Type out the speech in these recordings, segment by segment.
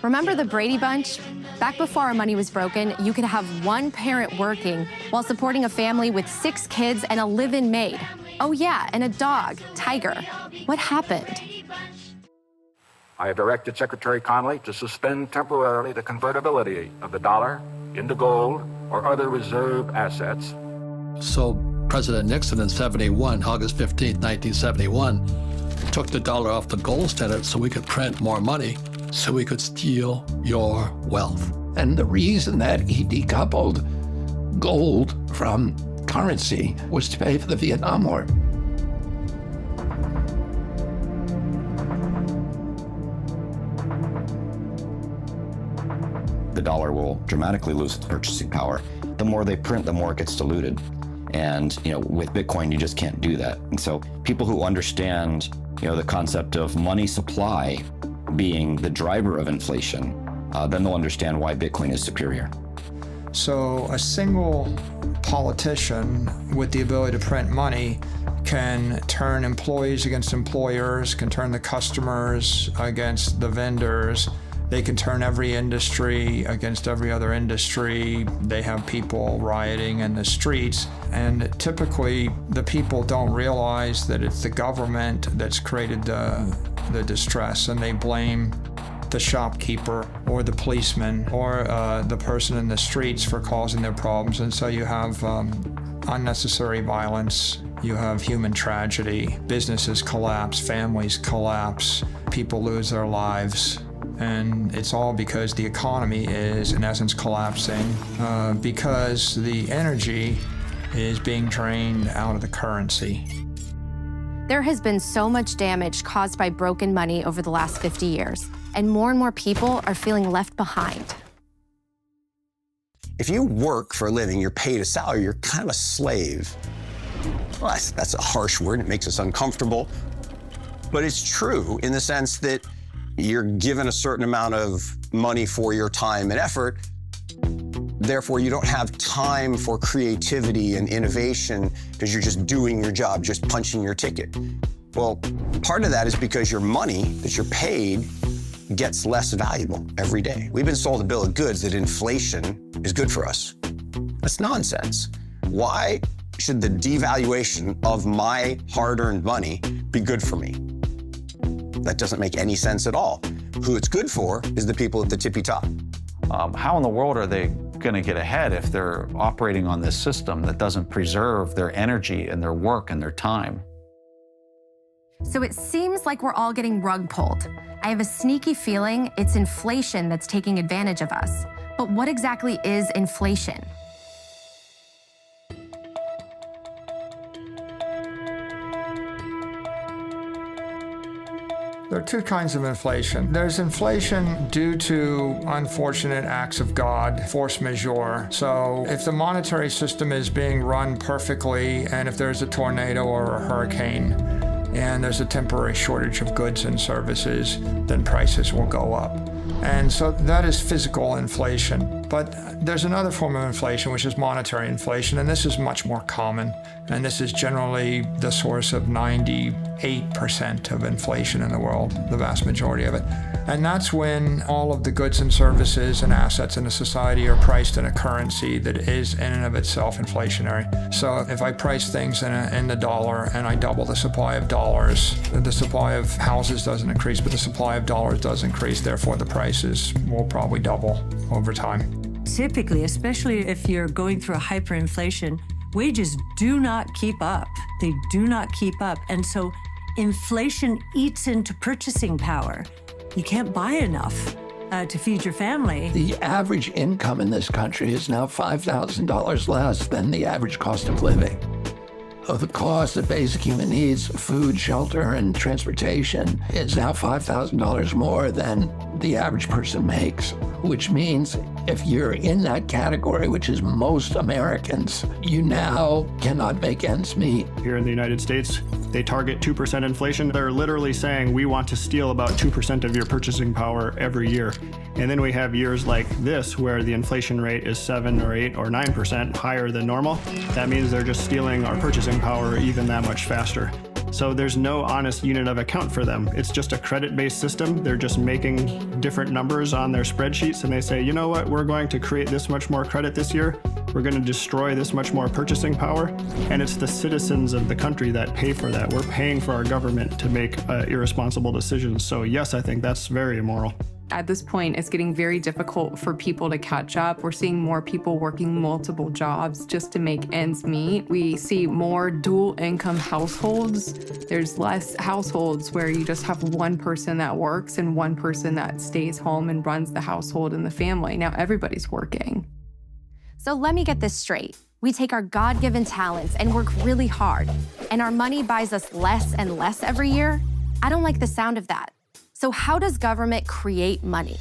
Remember the Brady Bunch? Back before our money was broken, you could have one parent working while supporting a family with 6 kids and a live-in maid. Oh yeah, and a dog, Tiger. What happened? I have directed Secretary Connally to suspend temporarily the convertibility of the dollar into gold or other reserve assets. So President Nixon in August 15, 1971, took the dollar off the gold standard so we could print more money, so we could steal your wealth. And the reason that he decoupled gold from currency was to pay for the Vietnam War. The dollar will dramatically lose its purchasing power. The more they print, the more it gets diluted. And with Bitcoin, you just can't do that. And so people who understand the concept of money supply being the driver of inflation, then they'll understand why Bitcoin is superior. So a single politician with the ability to print money can turn employees against employers, can turn the customers against the vendors. They can turn every industry against every other industry. They have people rioting in the streets. And typically, the people don't realize that it's the government that's created the distress, and they blame the shopkeeper or the policeman or the person in the streets for causing their problems. And so you have unnecessary violence. You have human tragedy. Businesses collapse, families collapse, people lose their lives. And it's all because the economy is, in essence, collapsing because the energy is being drained out of the currency. There has been so much damage caused by broken money over the last 50 years, and more people are feeling left behind. If you work for a living, you're paid a salary, you're kind of a slave. Well, that's a harsh word, it makes us uncomfortable. But it's true in the sense that you're given a certain amount of money for your time and effort. Therefore, you don't have time for creativity and innovation because you're just doing your job, just punching your ticket. Well, part of that is because your money that you're paid gets less valuable every day. We've been sold a bill of goods that inflation is good for us. That's nonsense. Why should the devaluation of my hard-earned money be good for me? That doesn't make any sense at all. Who it's good for is the people at the tippy top. How in the world are they going to get ahead if they're operating on this system that doesn't preserve their energy and their work and their time? So it seems like we're all getting rug pulled. I have a sneaky feeling it's inflation that's taking advantage of us. But what exactly is inflation? There are 2 kinds of inflation. There's inflation due to unfortunate acts of God, force majeure. So if the monetary system is being run perfectly, and if there's a tornado or a hurricane, and there's a temporary shortage of goods and services, then prices will go up. And so that is physical inflation. But there's another form of inflation, which is monetary inflation, and this is much more common. And this is generally the source of 98% of inflation in the world, the vast majority of it. And that's when all of the goods and services and assets in a society are priced in a currency that is in and of itself inflationary. So if I price things in the dollar and I double the supply of dollars, the supply of houses doesn't increase, but the supply of dollars does increase, therefore the prices will probably double over time. Typically, especially if you're going through a hyperinflation, wages do not keep up. They do not keep up. And so inflation eats into purchasing power. You can't buy enough to feed your family. The average income in this country is now $5,000 less than the average cost of living. The cost of basic human needs, food, shelter, and transportation is now $5,000 more than the average person makes, which means if you're in that category, which is most Americans, you now cannot make ends meet. Here in the United States, they target 2% inflation. They're literally saying we want to steal about 2% of your purchasing power every year. And then we have years like this where the inflation rate is 7 or 8 or 9% higher than normal. That means they're just stealing our purchasing power even that much faster. So there's no honest unit of account for them. It's just a credit-based system. They're just making different numbers on their spreadsheets, and they say, you know what, we're going to create this much more credit this year. We're going to destroy this much more purchasing power. And it's the citizens of the country that pay for that. We're paying for our government to make irresponsible decisions. So yes, I think that's very immoral. At this point, it's getting very difficult for people to catch up. We're seeing more people working multiple jobs just to make ends meet. We see more dual income households. There's less households where you just have one person that works and one person that stays home and runs the household and the family. Now everybody's working. So let me get this straight. We take our God-given talents and work really hard, and our money buys us less and less every year? I don't like the sound of that. So how does government create money?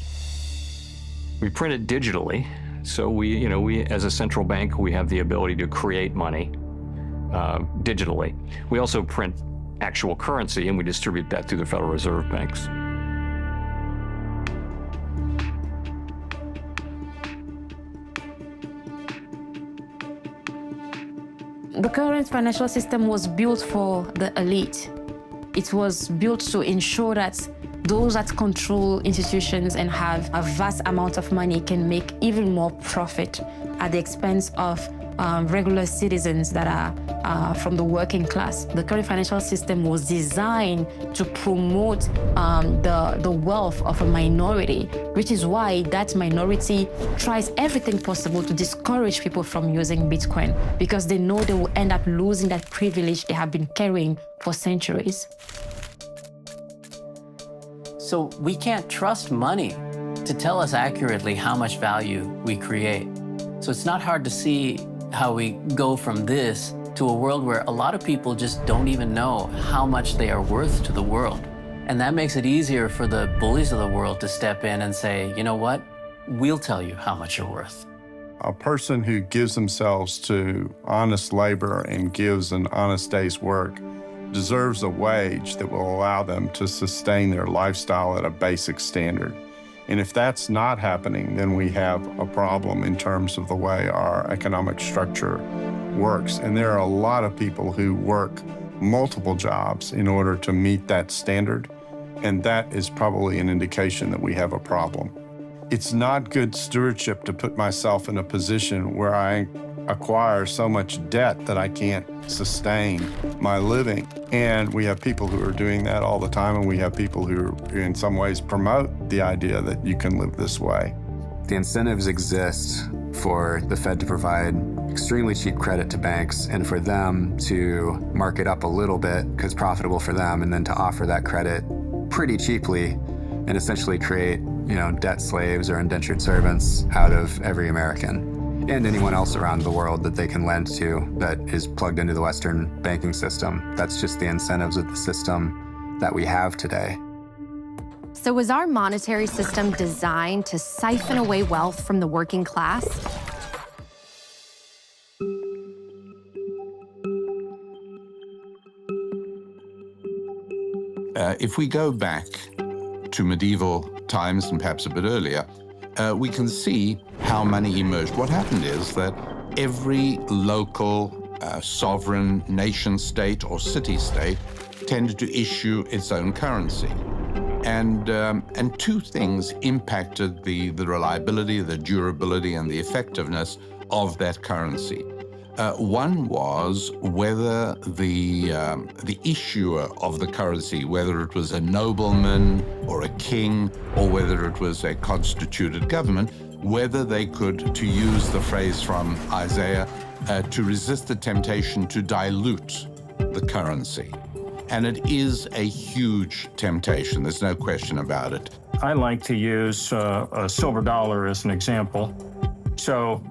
We print it digitally. So we as a central bank, we have the ability to create money digitally. We also print actual currency, and we distribute that through the Federal Reserve banks. The current financial system was built for the elite. It was built to ensure that those that control institutions and have a vast amount of money can make even more profit at the expense of regular citizens that are from the working class. The current financial system was designed to promote the wealth of a minority, which is why that minority tries everything possible to discourage people from using Bitcoin, because they know they will end up losing that privilege they have been carrying for centuries. So we can't trust money to tell us accurately how much value we create. So it's not hard to see how we go from this to a world where a lot of people just don't even know how much they are worth to the world. And that makes it easier for the bullies of the world to step in and say, you know what, we'll tell you how much you're worth. A person who gives themselves to honest labor and gives an honest day's work deserves a wage that will allow them to sustain their lifestyle at a basic standard. And if that's not happening, then we have a problem in terms of the way our economic structure works. And there are a lot of people who work multiple jobs in order to meet that standard. And that is probably an indication that we have a problem. It's not good stewardship to put myself in a position where I acquire so much debt that I can't sustain my living. And we have people who are doing that all the time, and we have people who in some ways promote the idea that you can live this way. The incentives exist for the Fed to provide extremely cheap credit to banks and for them to mark it up a little bit because it's profitable for them, and then to offer that credit pretty cheaply and essentially create, debt slaves or indentured servants out of every American and anyone else around the world that they can lend to that is plugged into the Western banking system. That's just the incentives of the system that we have today. So was our monetary system designed to siphon away wealth from the working class? If we go back to medieval times and perhaps a bit earlier, we can see how money emerged. What happened is that every local sovereign nation state or city-state tended to issue its own currency. And two things impacted the reliability, the durability, and the effectiveness of that currency. One was whether the issuer of the currency, whether it was a nobleman or a king, or whether it was a constituted government, whether they could, to use the phrase from Isaiah, to resist the temptation to dilute the currency. And it is a huge temptation. There's no question about it. I like to use a silver dollar as an example. So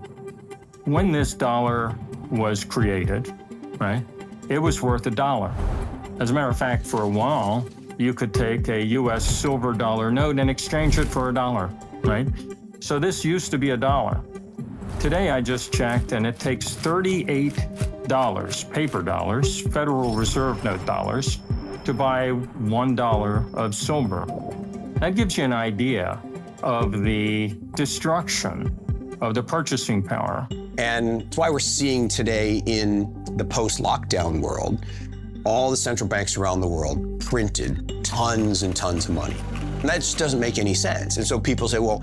when this dollar was created, right, it was worth $1. As a matter of fact, for a while, you could take a U.S. silver dollar note and exchange it for $1, right? So this used to be $1. Today, I just checked, and it takes $38, paper dollars, Federal Reserve note dollars, to buy $1 of silver. That gives you an idea of the destruction of the purchasing power. And it's why we're seeing today in the post-lockdown world all the central banks around the world printed tons and tons of money. And that just doesn't make any sense. And so people say, well,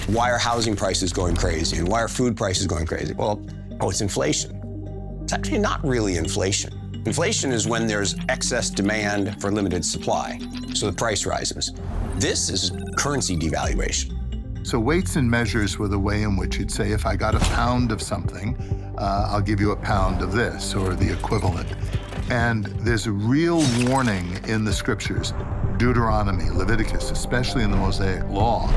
why are housing prices going crazy? And why are food prices going crazy? Well, it's inflation. It's actually not really inflation. Inflation is when there's excess demand for limited supply, so the price rises. This is currency devaluation. So weights and measures were the way in which you'd say, if I got a pound of something, I'll give you a pound of this, or the equivalent. And there's a real warning in the scriptures, Deuteronomy, Leviticus, especially in the Mosaic Law,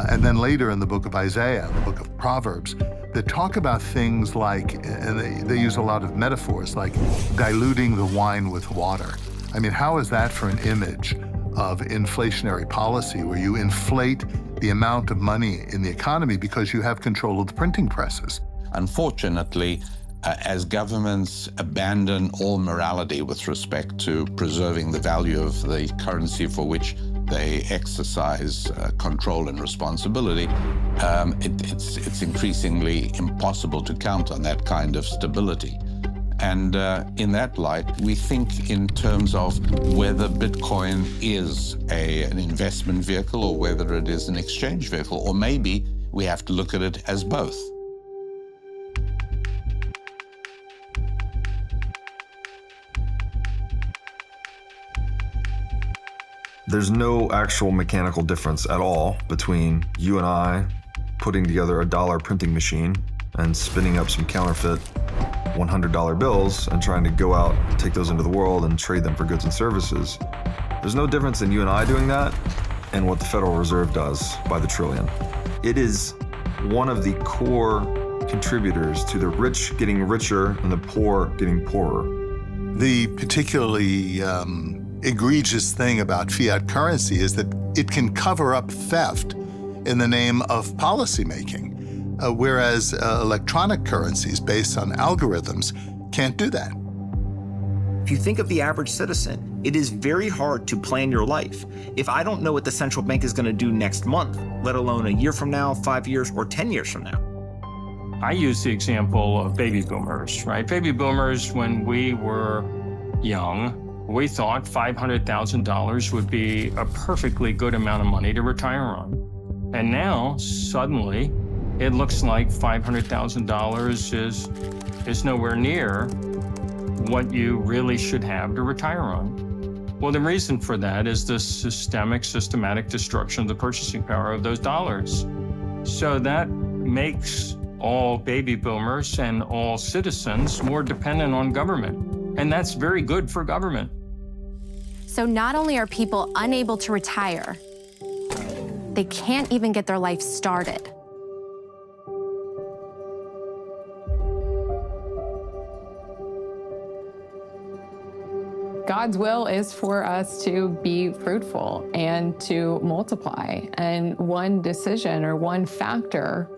and then later in the book of Isaiah, the book of Proverbs, that talk about things like, and they use a lot of metaphors, like diluting the wine with water. I mean, how is that for an image of inflationary policy, where you inflate the amount of money in the economy because you have control of the printing presses? Unfortunately, as governments abandon all morality with respect to preserving the value of the currency for which they exercise control and responsibility, it's increasingly impossible to count on that kind of stability. And in that light, we think in terms of whether Bitcoin is an investment vehicle or whether it is an exchange vehicle, or maybe we have to look at it as both. There's no actual mechanical difference at all between you and I putting together a dollar printing machine and spinning up some counterfeit $100 bills and trying to go out, take those into the world and trade them for goods and services. There's no difference in you and I doing that and what the Federal Reserve does by the trillion. It is one of the core contributors to the rich getting richer and the poor getting poorer. The particularly egregious thing about fiat currency is that it can cover up theft in the name of policymaking, whereas electronic currencies based on algorithms can't do that. If you think of the average citizen, it is very hard to plan your life. If I don't know what the central bank is going to do next month, let alone a year from now, 5 years, or 10 years from now. I use the example of baby boomers, right? Baby boomers, when we were young, we thought $500,000 would be a perfectly good amount of money to retire on. And now, suddenly, it looks like $500,000 is nowhere near what you really should have to retire on. Well, the reason for that is the systematic destruction of the purchasing power of those dollars. So that makes all baby boomers and all citizens more dependent on government. And that's very good for government. So not only are people unable to retire, they can't even get their life started. God's will is for us to be fruitful and to multiply. And one decision or one factor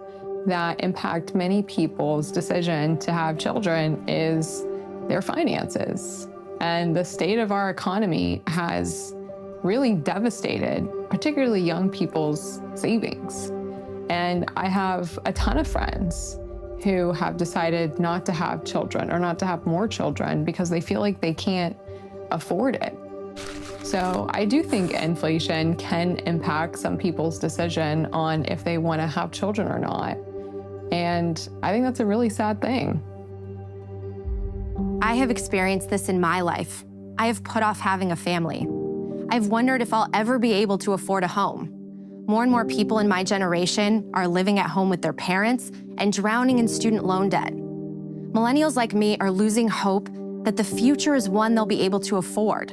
that impact many people's decision to have children is their finances. And the state of our economy has really devastated, particularly young people's savings. And I have a ton of friends who have decided not to have children or not to have more children because they feel like they can't afford it. So I do think inflation can impact some people's decision on if they want to have children or not. And I think that's a really sad thing. I have experienced this in my life. I have put off having a family. I've wondered if I'll ever be able to afford a home. More and more people in my generation are living at home with their parents and drowning in student loan debt. Millennials like me are losing hope that the future is one they'll be able to afford.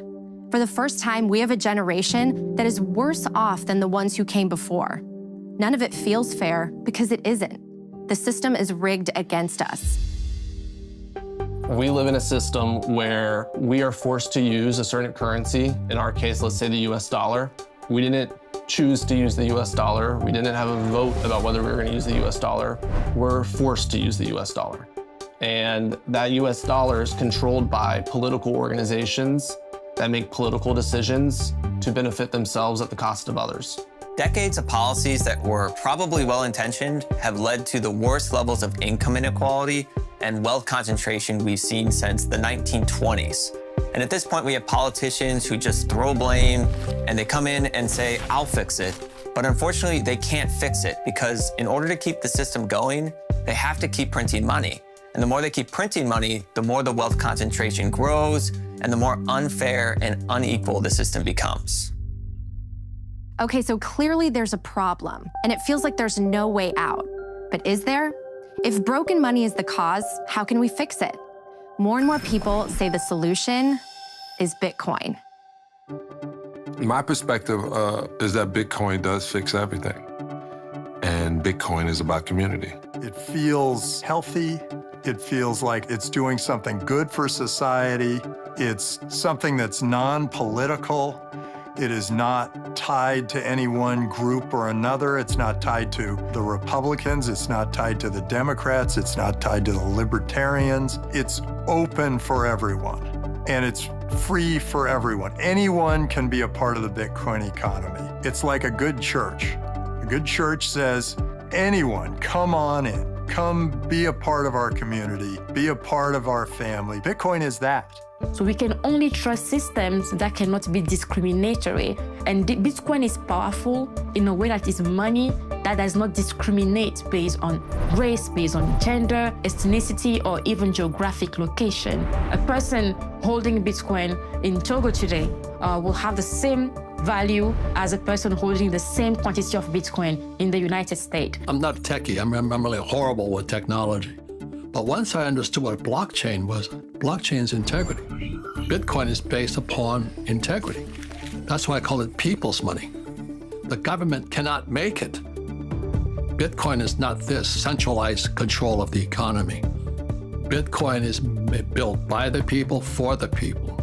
For the first time, we have a generation that is worse off than the ones who came before. None of it feels fair because it isn't. The system is rigged against us. We live in a system where we are forced to use a certain currency. In our case, let's say the US dollar. We didn't choose to use the US dollar. We didn't have a vote about whether we were going to use the US dollar. We're forced to use the US dollar. And that US dollar is controlled by political organizations that make political decisions to benefit themselves at the cost of others. Decades of policies that were probably well-intentioned have led to the worst levels of income inequality and wealth concentration we've seen since the 1920s. And at this point, we have politicians who just throw blame and they come in and say, I'll fix it. But unfortunately, they can't fix it because in order to keep the system going, they have to keep printing money. And the more they keep printing money, the more the wealth concentration grows and the more unfair and unequal the system becomes. Okay, so clearly there's a problem, and it feels like there's no way out. But is there? If broken money is the cause, how can we fix it? More and more people say the solution is Bitcoin. My perspective is that Bitcoin does fix everything. And Bitcoin is about community. It feels healthy. It feels like it's doing something good for society. It's something that's non-political. It is not tied to any one group or another. It's not tied to the Republicans. It's not tied to the Democrats. It's not tied to the Libertarians. It's open for everyone, and it's free for everyone. Anyone can be a part of the Bitcoin economy. It's like a good church. A good church says, anyone, come on in. Come be a part of our community. Be a part of our family. Bitcoin is that. So we can only trust systems that cannot be discriminatory. And Bitcoin is powerful in a way that is money that does not discriminate based on race, based on gender, ethnicity, or even geographic location. A person holding Bitcoin in Togo today will have the same value as a person holding the same quantity of Bitcoin in the United States. I'm not techie. I'm really horrible with technology. But once I understood what blockchain was, blockchain's integrity. Bitcoin is based upon integrity. That's why I call it people's money. The government cannot make it. Bitcoin is not this centralized control of the economy. Bitcoin is built by the people, for the people.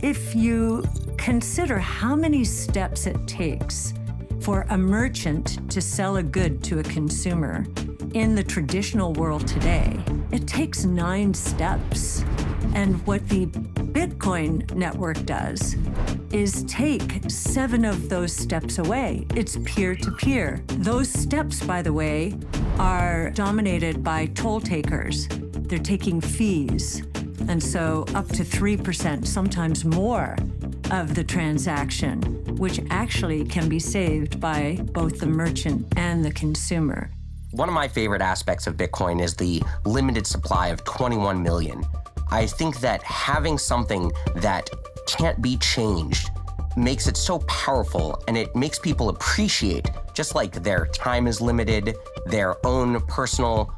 If you consider how many steps it takes for a merchant to sell a good to a consumer in the traditional world today, it takes 9 steps. And what the Bitcoin network does is take 7 of those steps away. It's peer-to-peer. Those steps, by the way, are dominated by toll takers. They're taking fees. And so up to 3%, sometimes more, of the transaction, which actually can be saved by both the merchant and the consumer. One of my favorite aspects of Bitcoin is the limited supply of 21 million. I think that having something that can't be changed makes it so powerful, and it makes people appreciate, just like their time is limited, their own personal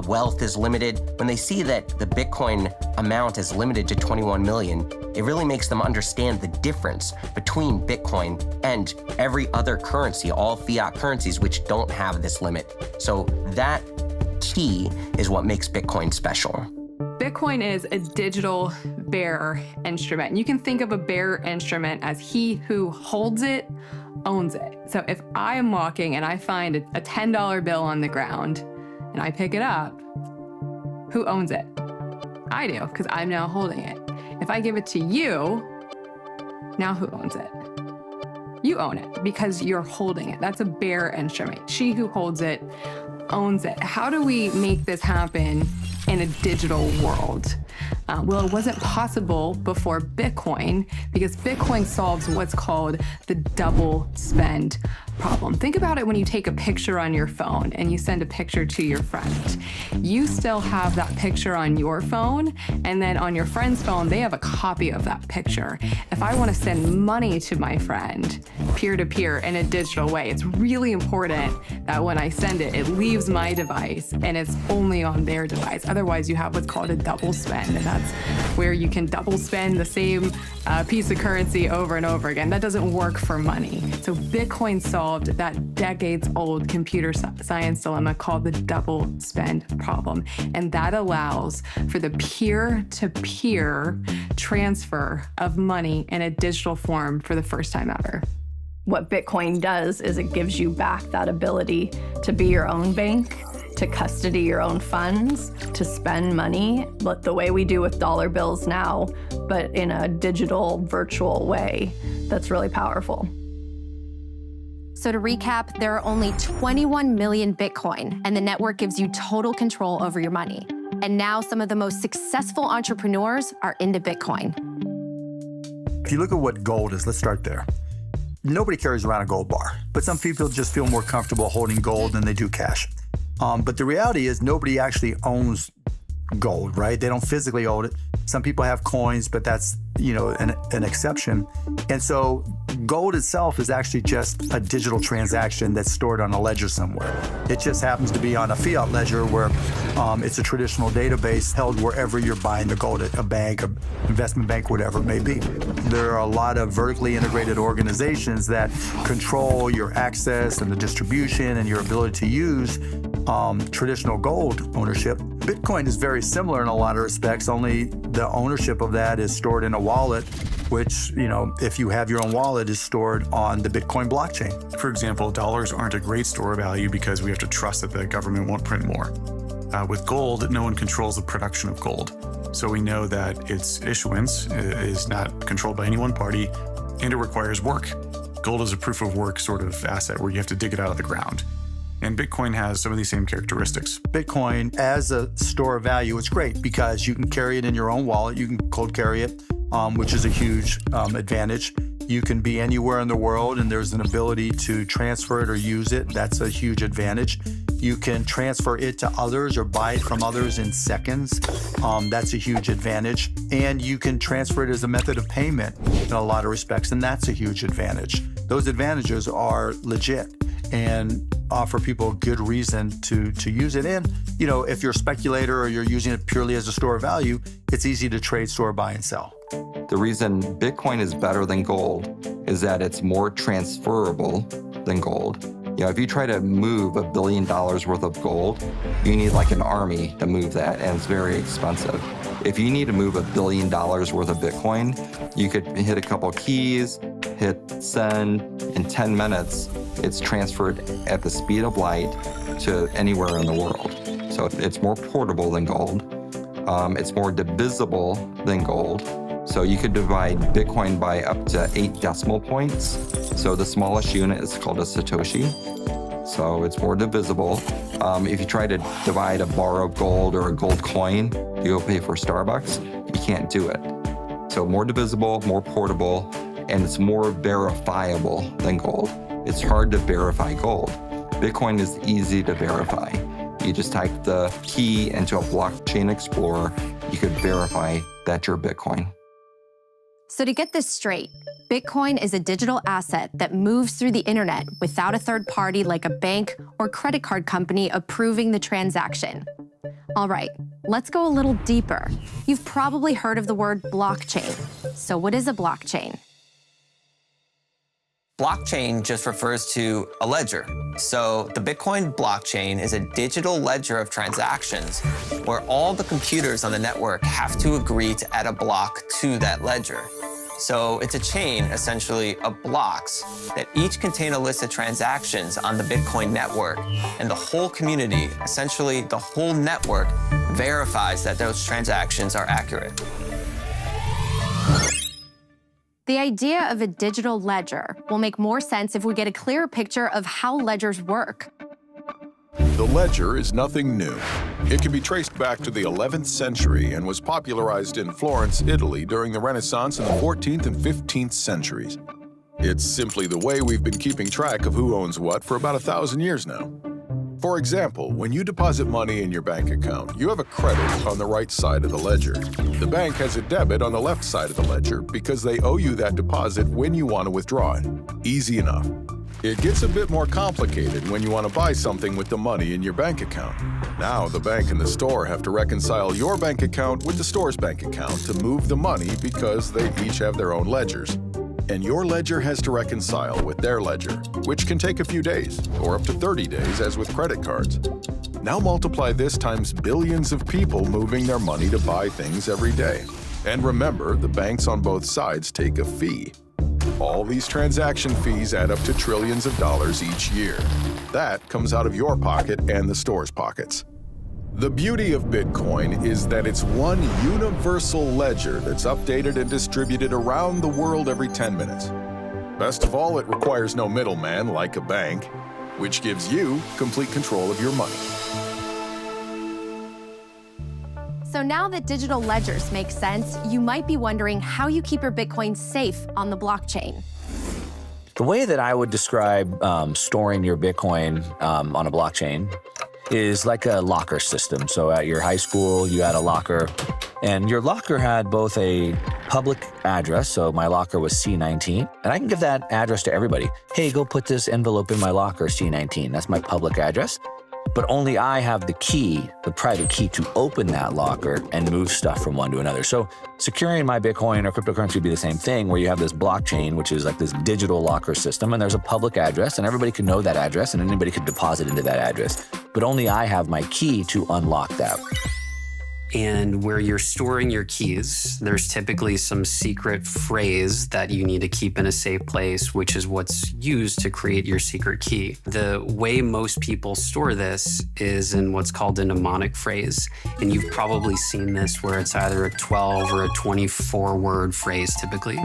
wealth is limited. When they see that the Bitcoin amount is limited to 21 million, it really makes them understand the difference between Bitcoin and every other currency, all fiat currencies which don't have this limit. So that key is what makes Bitcoin special. Bitcoin is a digital bearer instrument. You can think of a bearer instrument as he who holds it, owns it. So if I am walking and I find a $10 bill on the ground and I pick it up, who owns it? I do, because I'm now holding it. If I give it to you, now who owns it? You own it because you're holding it. That's a bearer instrument. She who holds it owns it. How do we make this happen in a digital world? Well, it wasn't possible before Bitcoin because Bitcoin solves what's called the double spend problem. Think about it when you take a picture on your phone and you send a picture to your friend. You still have that picture on your phone, and then on your friend's phone, they have a copy of that picture. If I want to send money to my friend, peer-to-peer in a digital way, it's really important that when I send it, it leaves my device and it's only on their device. Otherwise, you have what's called a double spend, and that's where you can double spend the same piece of currency over and over again. That doesn't work for money. So Bitcoin solved that decades-old computer science dilemma called the double spend problem. And that allows for the peer-to-peer transfer of money in a digital form for the first time ever. What Bitcoin does is it gives you back that ability to be your own bank, to custody your own funds, to spend money, but the way we do with dollar bills now, but in a digital, virtual way. That's really powerful. So to recap, there are only 21 million Bitcoin, and the network gives you total control over your money. And now some of the most successful entrepreneurs are into Bitcoin. If you look at what gold is, let's start there. Nobody carries around a gold bar, but some people just feel more comfortable holding gold than they do cash. But the reality is nobody actually owns gold, right? They don't physically own it. Some people have coins, but that's, an exception. And so gold itself is actually just a digital transaction that's stored on a ledger somewhere. It just happens to be on a fiat ledger where it's a traditional database held wherever you're buying the gold at a bank, an investment bank, whatever it may be. There are a lot of vertically integrated organizations that control your access and the distribution and your ability to use traditional gold ownership. Bitcoin is very similar in a lot of respects, only the ownership of that is stored in a wallet, which, if you have your own wallet, is stored on the Bitcoin blockchain. For example, dollars aren't a great store of value because we have to trust that the government won't print more. With gold, no one controls the production of gold. So we know that its issuance is not controlled by any one party, and it requires work. Gold is a proof of work sort of asset where you have to dig it out of the ground. And Bitcoin has some of these same characteristics. Bitcoin, as a store of value, it's great because you can carry it in your own wallet. You can cold carry it, which is a huge advantage. You can be anywhere in the world and there's an ability to transfer it or use it. That's a huge advantage. You can transfer it to others or buy it from others in seconds. That's a huge advantage. And you can transfer it as a method of payment in a lot of respects, and that's a huge advantage. Those advantages are legit and offer people a good reason to use it. And, if you're a speculator or you're using it purely as a store of value, it's easy to trade, store, buy, and sell. The reason Bitcoin is better than gold is that it's more transferable than gold. If you try to move $1 billion worth of gold, you need like an army to move that, and it's very expensive. If you need to move $1 billion worth of Bitcoin, you could hit a couple keys, hit send. In 10 minutes, it's transferred at the speed of light to anywhere in the world. So it's more portable than gold. It's more divisible than gold. So you could divide Bitcoin by up to 8 decimal points. So the smallest unit is called a Satoshi. So it's more divisible. If you try to divide a bar of gold or a gold coin to go pay for Starbucks, you can't do it. So more divisible, more portable, and it's more verifiable than gold. It's hard to verify gold. Bitcoin is easy to verify. You just type the key into a blockchain explorer, you could verify that you're Bitcoin. So to get this straight, Bitcoin is a digital asset that moves through the internet without a third party like a bank or credit card company approving the transaction. All right, let's go a little deeper. You've probably heard of the word blockchain. So what is a blockchain? Blockchain just refers to a ledger. So the Bitcoin blockchain is a digital ledger of transactions where all the computers on the network have to agree to add a block to that ledger. So it's a chain, essentially, of blocks that each contain a list of transactions on the Bitcoin network. And the whole community, essentially the whole network, verifies that those transactions are accurate. The idea of a digital ledger will make more sense if we get a clearer picture of how ledgers work. The ledger is nothing new. It can be traced back to the 11th century and was popularized in Florence, Italy during the Renaissance in the 14th and 15th centuries. It's simply the way we've been keeping track of who owns what for about 1,000 years now. For example, when you deposit money in your bank account, you have a credit on the right side of the ledger. The bank has a debit on the left side of the ledger because they owe you that deposit when you want to withdraw it. Easy enough. It gets a bit more complicated when you want to buy something with the money in your bank account. Now the bank and the store have to reconcile your bank account with the store's bank account to move the money because they each have their own ledgers. And your ledger has to reconcile with their ledger, which can take a few days, or up to 30 days as with credit cards. Now multiply this times billions of people moving their money to buy things every day. And remember, the banks on both sides take a fee. All these transaction fees add up to trillions of dollars each year. That comes out of your pocket and the store's pockets. The beauty of Bitcoin is that it's one universal ledger that's updated and distributed around the world every 10 minutes. Best of all, it requires no middleman like a bank, which gives you complete control of your money. So now that digital ledgers make sense, you might be wondering how you keep your Bitcoin safe on the blockchain. The way that I would describe storing your Bitcoin on a blockchain is like a locker system. So at your high school, you had a locker, and your locker had both a public address, so my locker was C19, and I can give that address to everybody. Hey, go put this envelope in my locker, C19. That's my public address. But only I have the key, the private key, to open that locker and move stuff from one to another. So securing my Bitcoin or cryptocurrency would be the same thing, where you have this blockchain, which is like this digital locker system, and there's a public address, and everybody can know that address, and anybody can deposit into that address. But only I have my key to unlock that. And where you're storing your keys, there's typically some secret phrase that you need to keep in a safe place, which is what's used to create your secret key. The way most people store this is in what's called a mnemonic phrase. And you've probably seen this where it's either a 12 or a 24-word phrase typically.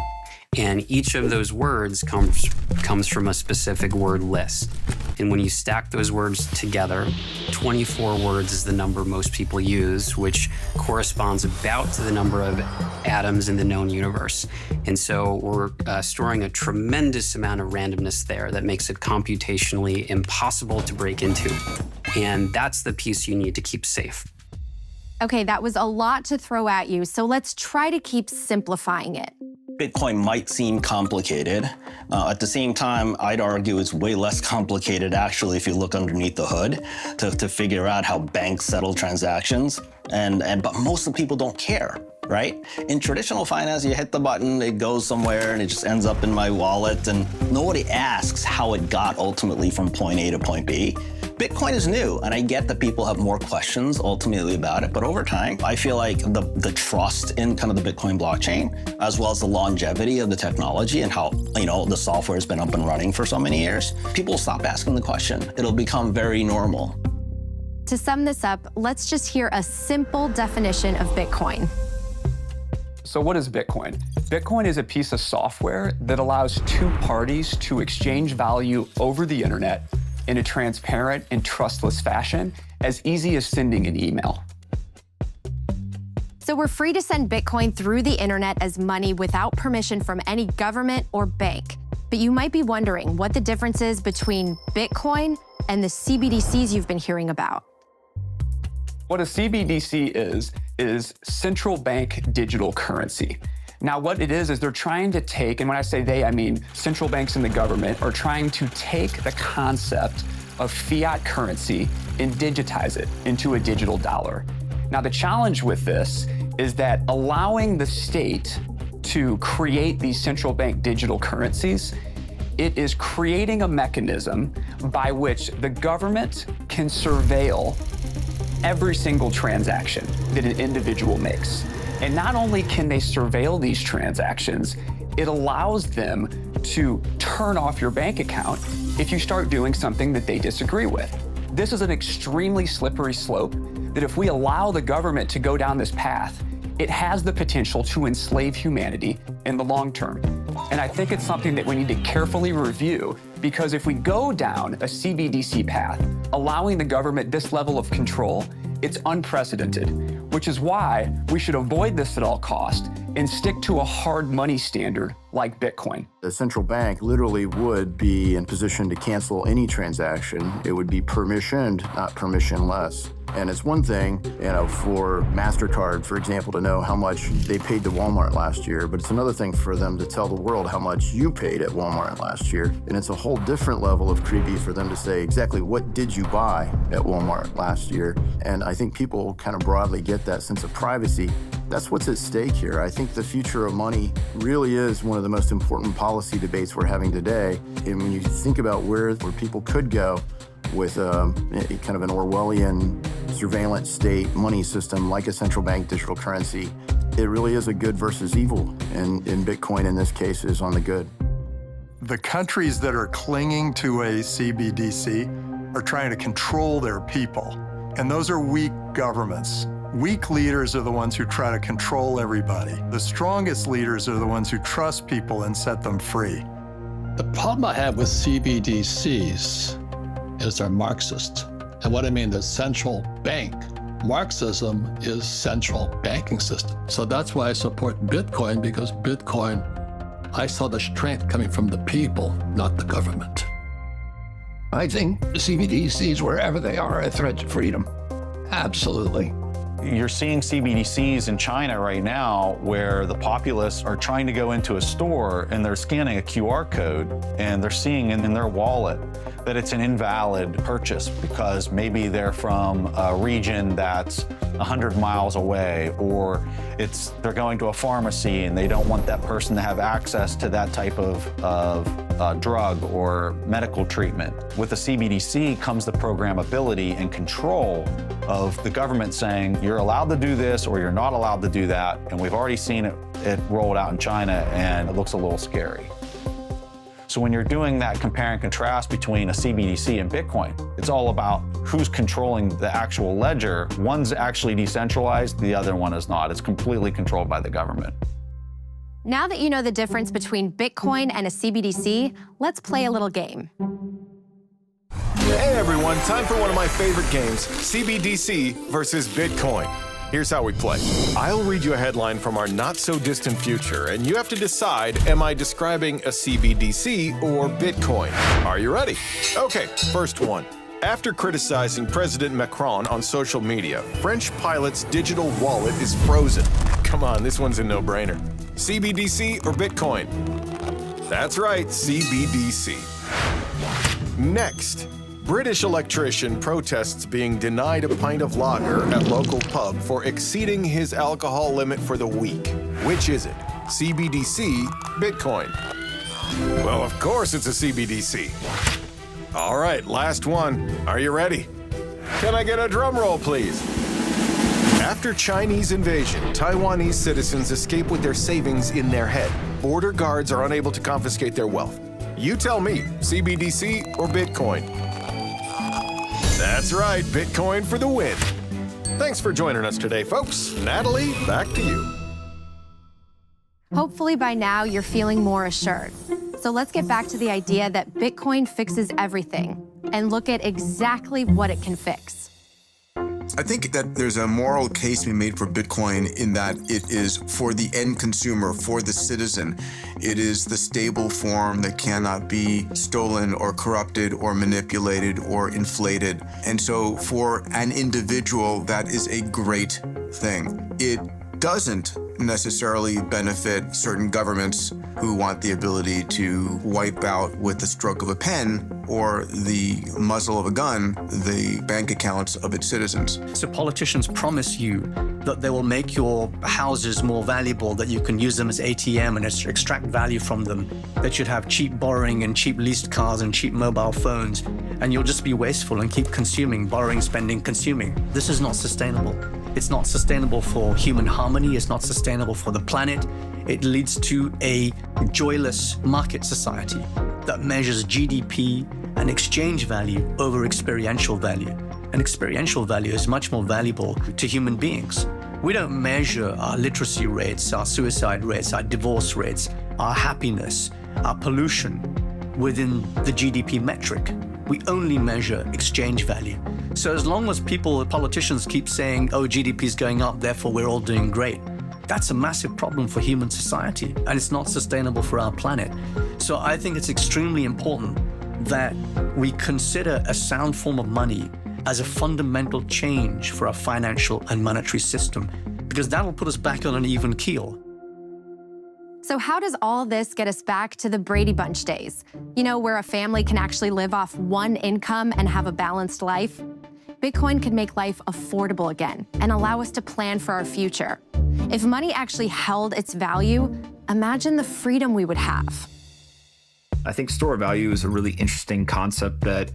And each of those words comes from a specific word list. And when you stack those words together, 24 words is the number most people use, which corresponds about to the number of atoms in the known universe. And so we're storing a tremendous amount of randomness there that makes it computationally impossible to break into. And that's the piece you need to keep safe. Okay, that was a lot to throw at you, so let's try to keep simplifying it. Bitcoin might seem complicated. At the same time, I'd argue it's way less complicated actually if you look underneath the hood to figure out how banks settle transactions. But most of the people don't care, right? In traditional finance, you hit the button, it goes somewhere, and it just ends up in my wallet, and nobody asks how it got ultimately from point A to point B. Bitcoin is new, and I get that people have more questions ultimately about it, but over time, I feel like the trust in kind of the Bitcoin blockchain, as well as the longevity of the technology and how, the software has been up and running for so many years, people will stop asking the question. It'll become very normal. To sum this up, let's just hear a simple definition of Bitcoin. So what is Bitcoin? Bitcoin is a piece of software that allows two parties to exchange value over the internet in a transparent and trustless fashion, as easy as sending an email. So we're free to send Bitcoin through the internet as money without permission from any government or bank. But you might be wondering what the difference is between Bitcoin and the CBDCs you've been hearing about. What a CBDC is central bank digital currency. Now, what it is they're trying to take, and when I say they, I mean central banks and the government, are trying to take the concept of fiat currency and digitize it into a digital dollar. Now, the challenge with this is that allowing the state to create these central bank digital currencies, it is creating a mechanism by which the government can surveil every single transaction that an individual makes. And not only can they surveil these transactions, it allows them to turn off your bank account if you start doing something that they disagree with. This is an extremely slippery slope that if we allow the government to go down this path, it has the potential to enslave humanity in the long term. And I think it's something that we need to carefully review, because if we go down a CBDC path, allowing the government this level of control, it's unprecedented, which is why we should avoid this at all costs and stick to a hard money standard like Bitcoin. The central bank literally would be in position to cancel any transaction. It would be permissioned, not permissionless. And it's one thing, for MasterCard, for example, to know how much they paid to Walmart last year, but it's another thing for them to tell the world how much you paid at Walmart last year. And it's a whole different level of creepy for them to say exactly what did you buy at Walmart last year. And I think people kind of broadly get that sense of privacy. That's what's at stake here. I think the future of money really is one of the most important policy debates we're having today. And when you think about where people could go with kind of an Orwellian surveillance state money system like a central bank digital currency, it really is a good versus evil. And Bitcoin in this case is on the good. The countries that are clinging to a CBDC are trying to control their people. And those are weak governments. Weak leaders are the ones who try to control everybody. The strongest leaders are the ones who trust people and set them free. The problem I have with CBDCs is they're Marxist. And what I mean, the central bank Marxism is central banking system. So that's why I support Bitcoin, because Bitcoin, I saw the strength coming from the people, not the government. I think CBDCs, wherever they are a threat to freedom. Absolutely. You're seeing CBDCs in China right now where the populace are trying to go into a store and they're scanning a QR code and they're seeing in their wallet that it's an invalid purchase because maybe they're from a region that's 100 miles away, or they're going to a pharmacy and they don't want that person to have access to that type of drug or medical treatment. With the CBDC comes the programmability and control of the government saying you're allowed to do this or you're not allowed to do that. And we've already seen it rolled out in China, and it looks a little scary. So when you're doing that compare and contrast between a CBDC and Bitcoin, it's all about who's controlling the actual ledger. One's actually decentralized, the other one is not. It's completely controlled by the government. Now that you know the difference between Bitcoin and a CBDC, let's play a little game. Hey everyone, time for one of my favorite games, CBDC versus Bitcoin. Here's how we play. I'll read you a headline from our not-so-distant future, and you have to decide, am I describing a CBDC or Bitcoin? Are you ready? Okay, first one. After criticizing President Macron on social media, French pilot's digital wallet is frozen. Come on, this one's a no-brainer. CBDC or Bitcoin? That's right, CBDC. Next. British electrician protests being denied a pint of lager at local pub for exceeding his alcohol limit for the week. Which is it? CBDC, Bitcoin? Well, of course it's a CBDC. All right, last one. Are you ready? Can I get a drum roll, please? After Chinese invasion, Taiwanese citizens escape with their savings in their head. Border guards are unable to confiscate their wealth. You tell me, CBDC or Bitcoin? That's right, Bitcoin for the win. Thanks for joining us today, folks. Natalie, back to you. Hopefully by now you're feeling more assured. So let's get back to the idea that Bitcoin fixes everything and look at exactly what it can fix. I think that there's a moral case to be made for Bitcoin in that it is for the end consumer, for the citizen. It is the stable form that cannot be stolen or corrupted or manipulated or inflated. And so for an individual, that is a great thing. It doesn't necessarily benefit certain governments who want the ability to wipe out with the stroke of a pen or the muzzle of a gun the bank accounts of its citizens. So politicians promise you that they will make your houses more valuable, that you can use them as ATM and extract value from them, that you'd have cheap borrowing and cheap leased cars and cheap mobile phones, and you'll just be wasteful and keep consuming, borrowing, spending, consuming. This is not sustainable. It's not sustainable for human harmony. It's not sustainable for the planet. It leads to a joyless market society that measures GDP and exchange value over experiential value. And experiential value is much more valuable to human beings. We don't measure our literacy rates, our suicide rates, our divorce rates, our happiness, our pollution within the GDP metric. We only measure exchange value. So as long as politicians keep saying, oh, GDP is going up, therefore we're all doing great, that's a massive problem for human society, and it's not sustainable for our planet. So I think it's extremely important that we consider a sound form of money as a fundamental change for our financial and monetary system, because that'll put us back on an even keel. So how does all this get us back to the Brady Bunch days? You know, where a family can actually live off one income and have a balanced life? Bitcoin could make life affordable again and allow us to plan for our future. If money actually held its value, imagine the freedom we would have. I think store value is a really interesting concept that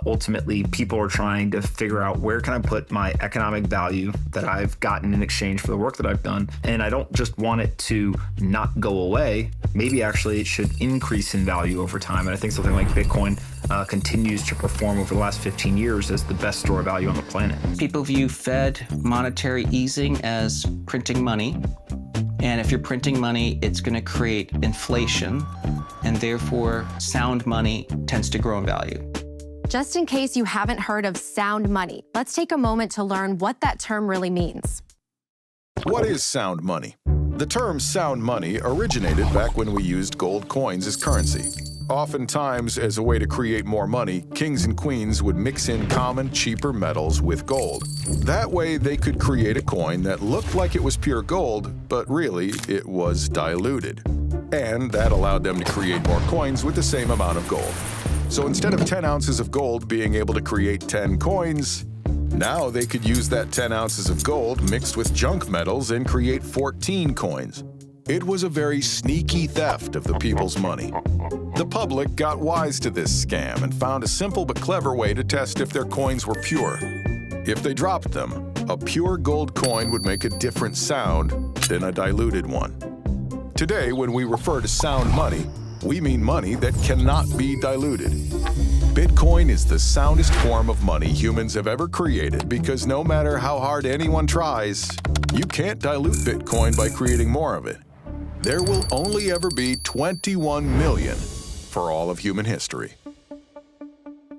ultimately people are trying to figure out, where can I put my economic value that I've gotten in exchange for the work that I've done? And I don't just want it to not go away. Maybe actually it should increase in value over time. And I think something like Bitcoin continues to perform over the last 15 years as the best store of value on the planet. People view Fed monetary easing as printing money. And if you're printing money, it's going to create inflation, and therefore sound money tends to grow in value. Just in case you haven't heard of sound money, let's take a moment to learn what that term really means. What is sound money? The term sound money originated back when we used gold coins as currency. Oftentimes, as a way to create more money, kings and queens would mix in common, cheaper metals with gold. That way, they could create a coin that looked like it was pure gold, but really, it was diluted. And that allowed them to create more coins with the same amount of gold. So instead of 10 ounces of gold being able to create 10 coins, now they could use that 10 ounces of gold mixed with junk metals and create 14 coins. It was a very sneaky theft of the people's money. The public got wise to this scam and found a simple but clever way to test if their coins were pure. If they dropped them, a pure gold coin would make a different sound than a diluted one. Today, when we refer to sound money, we mean money that cannot be diluted. Bitcoin is the soundest form of money humans have ever created because no matter how hard anyone tries, you can't dilute Bitcoin by creating more of it. There will only ever be 21 million for all of human history.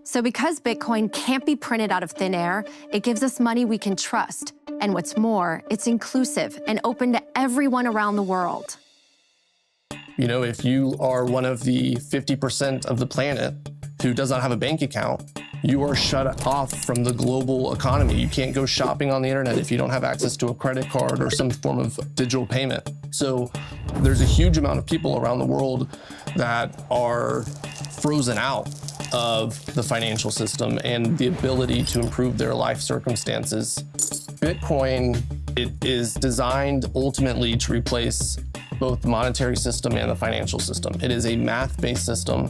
So because Bitcoin can't be printed out of thin air, it gives us money we can trust. And what's more, it's inclusive and open to everyone around the world. You know, if you are one of the 50% of the planet who does not have a bank account, you are shut off from the global economy. You can't go shopping on the internet if you don't have access to a credit card or some form of digital payment. So there's a huge amount of people around the world that are frozen out of the financial system and the ability to improve their life circumstances. Bitcoin, it is designed ultimately to replace both the monetary system and the financial system. It is a math-based system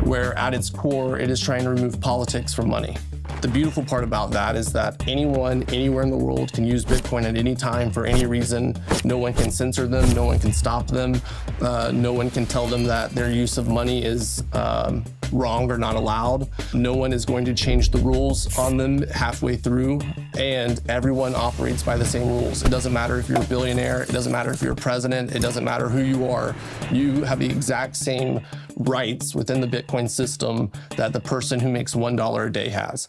where at its core, it is trying to remove politics from money. The beautiful part about that is that anyone, anywhere in the world can use Bitcoin at any time for any reason. No one can censor them, no one can stop them, no one can tell them that their use of money is wrong or not allowed. No one is going to change the rules on them halfway through, and everyone operates by the same rules. It doesn't matter if you're a billionaire, it doesn't matter if you're a president, it doesn't matter who you are. You have the exact same rights within the Bitcoin system that the person who makes $1 a day has.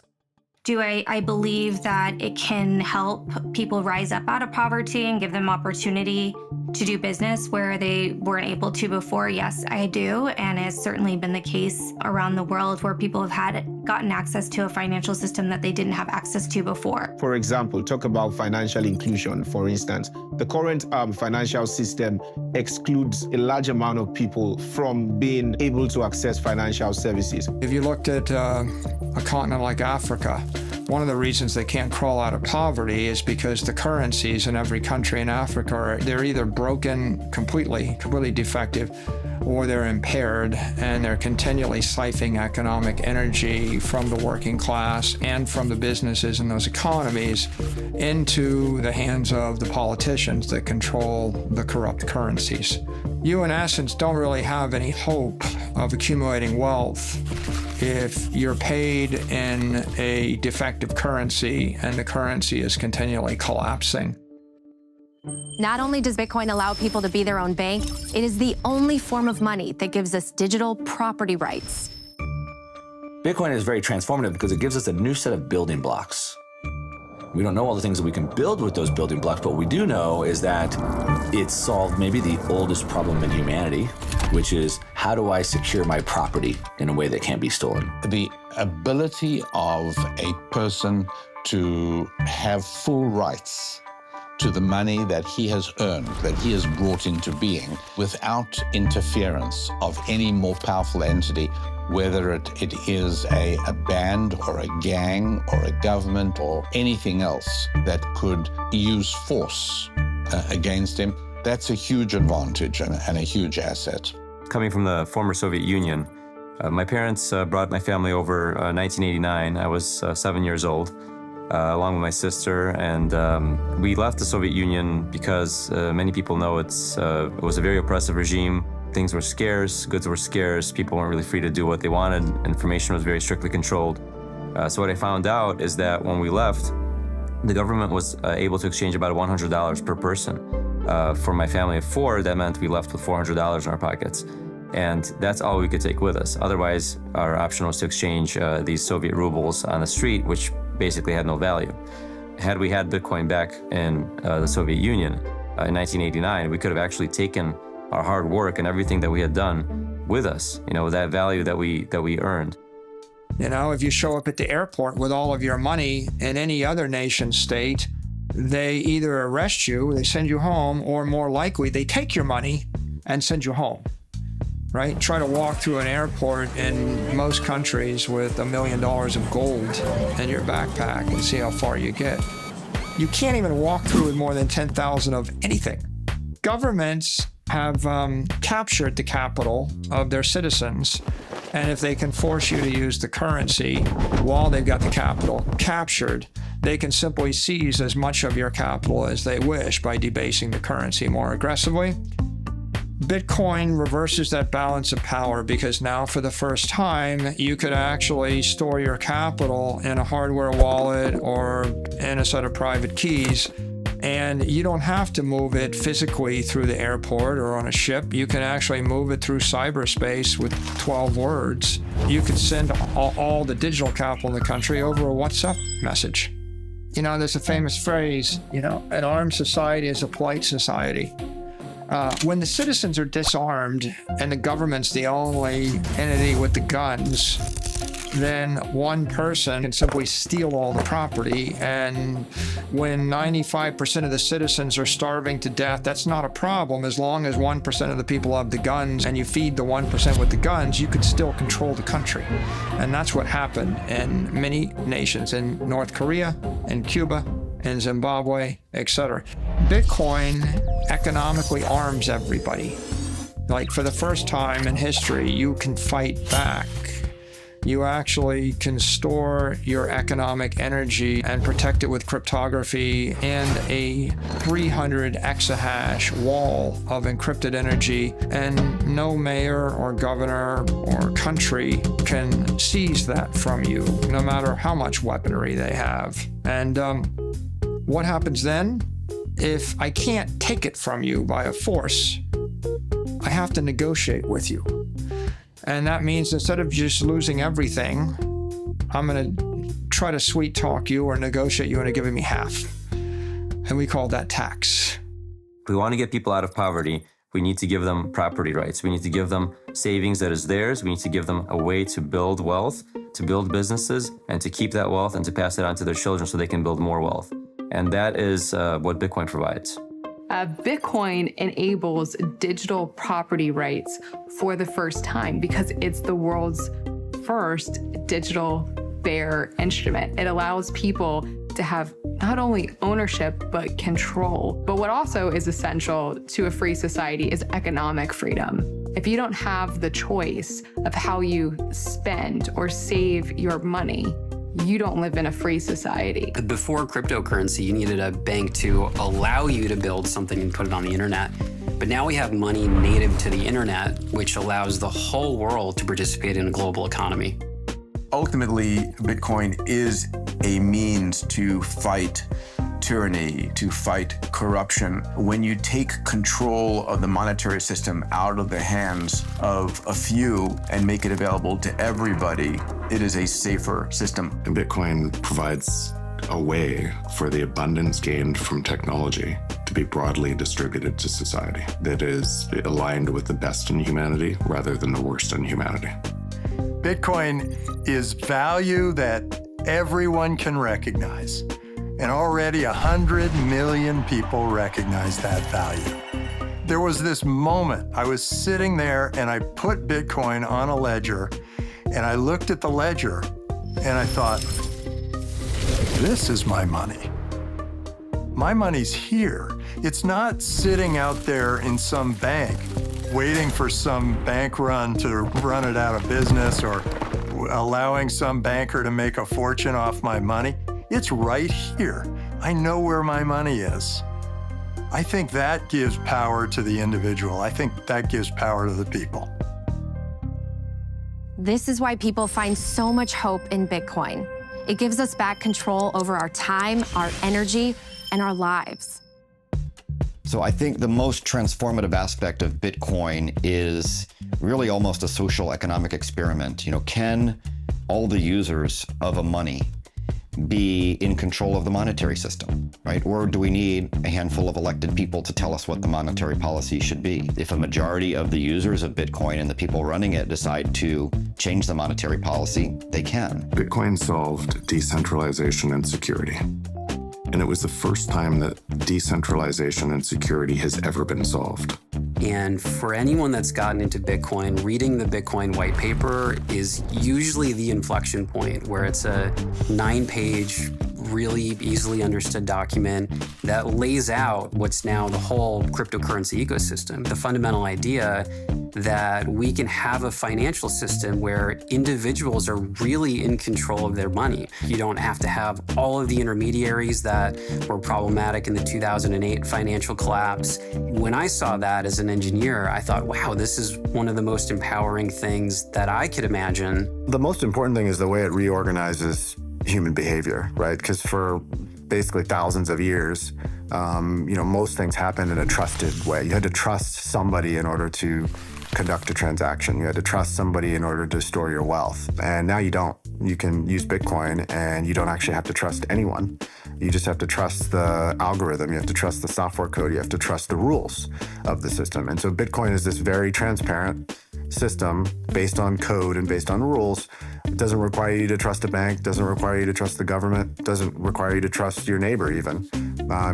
Do I believe that it can help people rise up out of poverty and give them opportunity to do business where they weren't able to before? Yes, I do. And it's certainly been the case around the world where people have gotten access to a financial system that they didn't have access to before. For example, talk about financial inclusion, for instance. The current financial system excludes a large amount of people from being able to access financial services. If you looked at a continent like Africa, one of the reasons they can't crawl out of poverty is because the currencies in every country in Africa, they're either broken completely defective, or they're impaired, and they're continually siphoning economic energy from the working class and from the businesses in those economies into the hands of the politicians that control the corrupt currencies. You, in essence, don't really have any hope of accumulating wealth if you're paid in a defective currency and the currency is continually collapsing. Not only does Bitcoin allow people to be their own bank, it is the only form of money that gives us digital property rights. Bitcoin is very transformative because it gives us a new set of building blocks. We don't know all the things that we can build with those building blocks, but what we do know is that it solved maybe the oldest problem in humanity, which is how do I secure my property in a way that can't be stolen? The ability of a person to have full rights to the money that he has earned, that he has brought into being, without interference of any more powerful entity, whether it is a band or a gang or a government or anything else that could use force against him. That's a huge advantage and a huge asset. Coming from the former Soviet Union, my parents brought my family over 1989. I was 7 years old. Along with my sister, and we left the Soviet Union because many people know it was a very oppressive regime. Things were scarce, goods were scarce, people weren't really free to do what they wanted, information was very strictly controlled. So what I found out is that when we left, the government was able to exchange about $100 per person. For my family of four, that meant we left with $400 in our pockets. And that's all we could take with us. Otherwise, our option was to exchange these Soviet rubles on the street, which basically had no value. Had we had Bitcoin back in the Soviet Union in 1989, we could have actually taken our hard work and everything that we had done with us, that value that we earned. If you show up at the airport with all of your money in any other nation state, they either arrest you, they send you home, or more likely, they take your money and send you home. Right? Try to walk through an airport in most countries with $1 million of gold in your backpack and see how far you get. You can't even walk through with more than 10,000 of anything. Governments have captured the capital of their citizens, and if they can force you to use the currency while they've got the capital captured, they can simply seize as much of your capital as they wish by debasing the currency more aggressively. Bitcoin reverses that balance of power because now for the first time, you could actually store your capital in a hardware wallet or in a set of private keys, and you don't have to move it physically through the airport or on a ship. You can actually move it through cyberspace with 12 words. You could send all the digital capital in the country over a WhatsApp message. There's a famous phrase, an armed society is a polite society. When the citizens are disarmed and the government's the only entity with the guns, then one person can simply steal all the property. And when 95% of the citizens are starving to death, that's not a problem. As long as 1% of the people have the guns and you feed the 1% with the guns, you could still control the country. And that's what happened in many nations, in North Korea, in Cuba, in Zimbabwe, etc. Bitcoin economically arms everybody. Like, for the first time in history, you can fight back. You actually can store your economic energy and protect it with cryptography and a 300 exahash wall of encrypted energy, and no mayor or governor or country can seize that from you, no matter how much weaponry they have. And what happens then? If I can't take it from you by a force, I have to negotiate with you. And that means instead of just losing everything, I'm going to try to sweet talk you or negotiate you into giving me half. And we call that tax. If we want to get people out of poverty, we need to give them property rights. We need to give them savings that is theirs. We need to give them a way to build wealth, to build businesses, and to keep that wealth and to pass it on to their children so they can build more wealth. And that is what Bitcoin provides. Bitcoin enables digital property rights for the first time because it's the world's first digital bearer instrument. It allows people to have not only ownership, but control. But what also is essential to a free society is economic freedom. If you don't have the choice of how you spend or save your money, you don't live in a free society. Before cryptocurrency, you needed a bank to allow you to build something and put it on the internet. But now we have money native to the internet, which allows the whole world to participate in a global economy. Ultimately, Bitcoin is a means to fight tyranny, to fight corruption. When you take control of the monetary system out of the hands of a few and make it available to everybody, it is a safer system. And Bitcoin provides a way for the abundance gained from technology to be broadly distributed to society that is aligned with the best in humanity rather than the worst in humanity. Bitcoin is value that everyone can recognize. And already 100 million people recognize that value. There was this moment, I was sitting there and I put Bitcoin on a ledger and I looked at the ledger and I thought, this is my money. My money's here. It's not sitting out there in some bank waiting for some bank run to run it out of business or allowing some banker to make a fortune off my money. It's right here. I know where my money is. I think that gives power to the individual. I think that gives power to the people. This is why people find so much hope in Bitcoin. It gives us back control over our time, our energy, and our lives. So I think the most transformative aspect of Bitcoin is really almost a social economic experiment. Can all the users of a money be in control of the monetary system, right? Or do we need a handful of elected people to tell us what the monetary policy should be? If a majority of the users of Bitcoin and the people running it decide to change the monetary policy, they can. Bitcoin solved decentralization and security. And it was the first time that decentralization and security has ever been solved. And for anyone that's gotten into Bitcoin, reading the Bitcoin white paper is usually the inflection point where it's a 9-page, really easily understood document that lays out what's now the whole cryptocurrency ecosystem. The fundamental idea that we can have a financial system where individuals are really in control of their money. You don't have to have all of the intermediaries that were problematic in the 2008 financial collapse. When I saw that as an engineer, I thought, wow, this is one of the most empowering things that I could imagine. The most important thing is the way it reorganizes human behavior, right? Because for basically thousands of years, most things happened in a trusted way. You had to trust somebody in order to conduct a transaction. You had to trust somebody in order to store your wealth. And now you don't. You can use Bitcoin and you don't actually have to trust anyone. You just have to trust the algorithm. You have to trust the software code. You have to trust the rules of the system. And so Bitcoin is this very transparent system based on code and based on rules. It doesn't require you to trust a bank, doesn't require you to trust the government, doesn't require you to trust your neighbor even.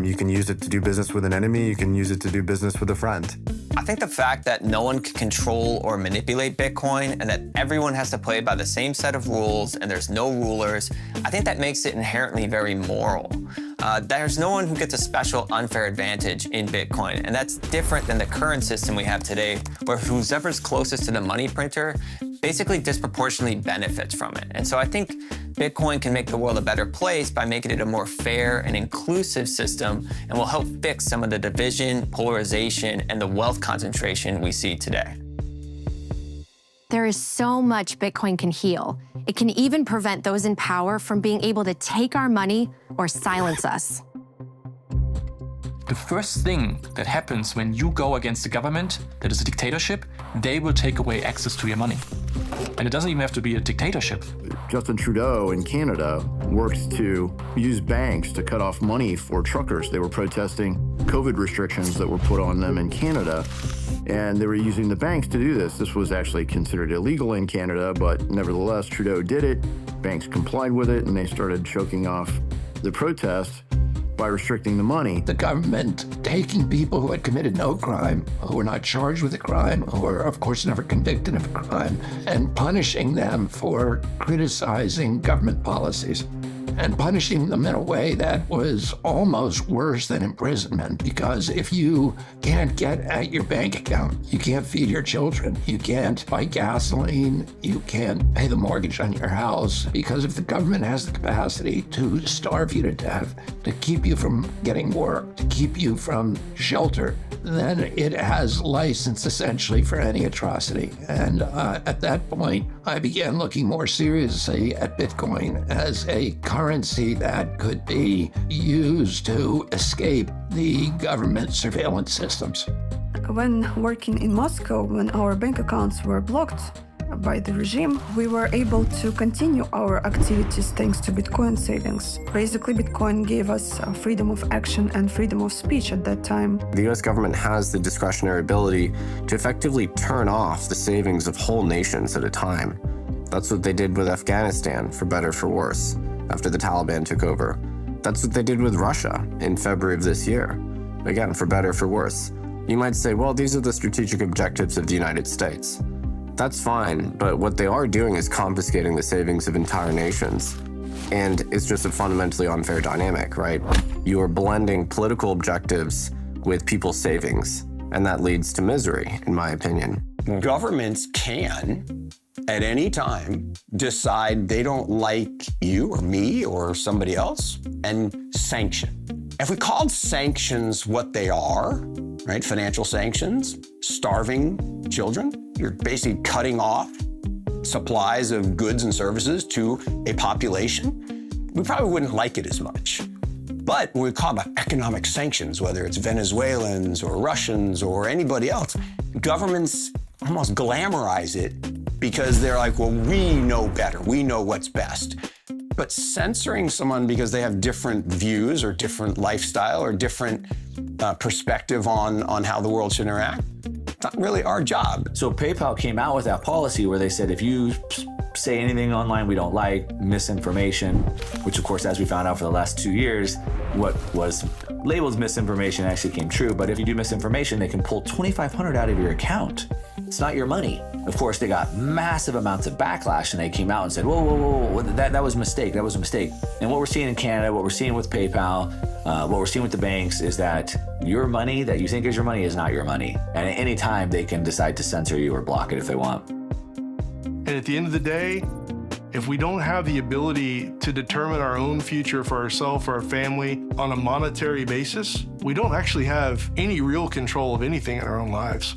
You can use it to do business with an enemy, you can use it to do business with a friend. I think the fact that no one can control or manipulate Bitcoin and that everyone has to play by the same set of rules and there's no rulers, I think that makes it inherently very moral. There's no one who gets a special unfair advantage in Bitcoin, and that's different than the current system we have today, where whoever's closest to the money printer basically disproportionately benefits from it. And so I think Bitcoin can make the world a better place by making it a more fair and inclusive system, and will help fix some of the division, polarization, and the wealth concentration we see today. There is so much Bitcoin can heal. It can even prevent those in power from being able to take our money or silence us. The first thing that happens when you go against the government, that is a dictatorship, they will take away access to your money. And it doesn't even have to be a dictatorship. Justin Trudeau in Canada worked to use banks to cut off money for truckers. They were protesting COVID restrictions that were put on them in Canada, and they were using the banks to do this. This was actually considered illegal in Canada, but nevertheless, Trudeau did it. Banks complied with it, and they started choking off the protest by restricting the money. The government taking people who had committed no crime, who were not charged with a crime, who were, of course, never convicted of a crime, and punishing them for criticizing government policies, and punishing them in a way that was almost worse than imprisonment, because if you can't get at your bank account, you can't feed your children, you can't buy gasoline, you can't pay the mortgage on your house, because if the government has the capacity to starve you to death, to keep you from getting work, to keep you from shelter, then it has license essentially for any atrocity. And at that point, I began looking more seriously at Bitcoin as a currency that could be used to escape the government surveillance systems. When working in Moscow, when our bank accounts were blocked by the regime, we were able to continue our activities thanks to Bitcoin savings. Basically, Bitcoin gave us freedom of action and freedom of speech at that time. The US government has the discretionary ability to effectively turn off the savings of whole nations at a time. That's what they did with Afghanistan, for better or for worse, after the Taliban took over. That's what they did with Russia in February of this year. Again, for better or for worse. You might say, well, these are the strategic objectives of the United States. That's fine, but what they are doing is confiscating the savings of entire nations. And it's just a fundamentally unfair dynamic, right? You are blending political objectives with people's savings, and that leads to misery, in my opinion. Governments can, at any time, decide they don't like you or me or somebody else and sanction. If we called sanctions what they are, right, financial sanctions, starving children, you're basically cutting off supplies of goods and services to a population, we probably wouldn't like it as much. But when we call about economic sanctions, whether it's Venezuelans or Russians or anybody else, governments almost glamorize it because they're like, well, we know better. We know what's best. But censoring someone because they have different views or different lifestyle or different perspective on how the world should interact, it's not really our job. So PayPal came out with that policy where they said if you say anything online we don't like, misinformation, which of course, as we found out for the last 2 years, what was labeled misinformation actually came true. But if you do misinformation, they can pull $2,500 out of your account. It's not your money. Of course, they got massive amounts of backlash and they came out and said, whoa, that was a mistake, that was a mistake. And what we're seeing in Canada, what we're seeing with PayPal, what we're seeing with the banks is that your money that you think is your money is not your money. And at any time, they can decide to censor you or block it if they want. And at the end of the day, if we don't have the ability to determine our own future for ourselves, for our family, on a monetary basis, we don't actually have any real control of anything in our own lives.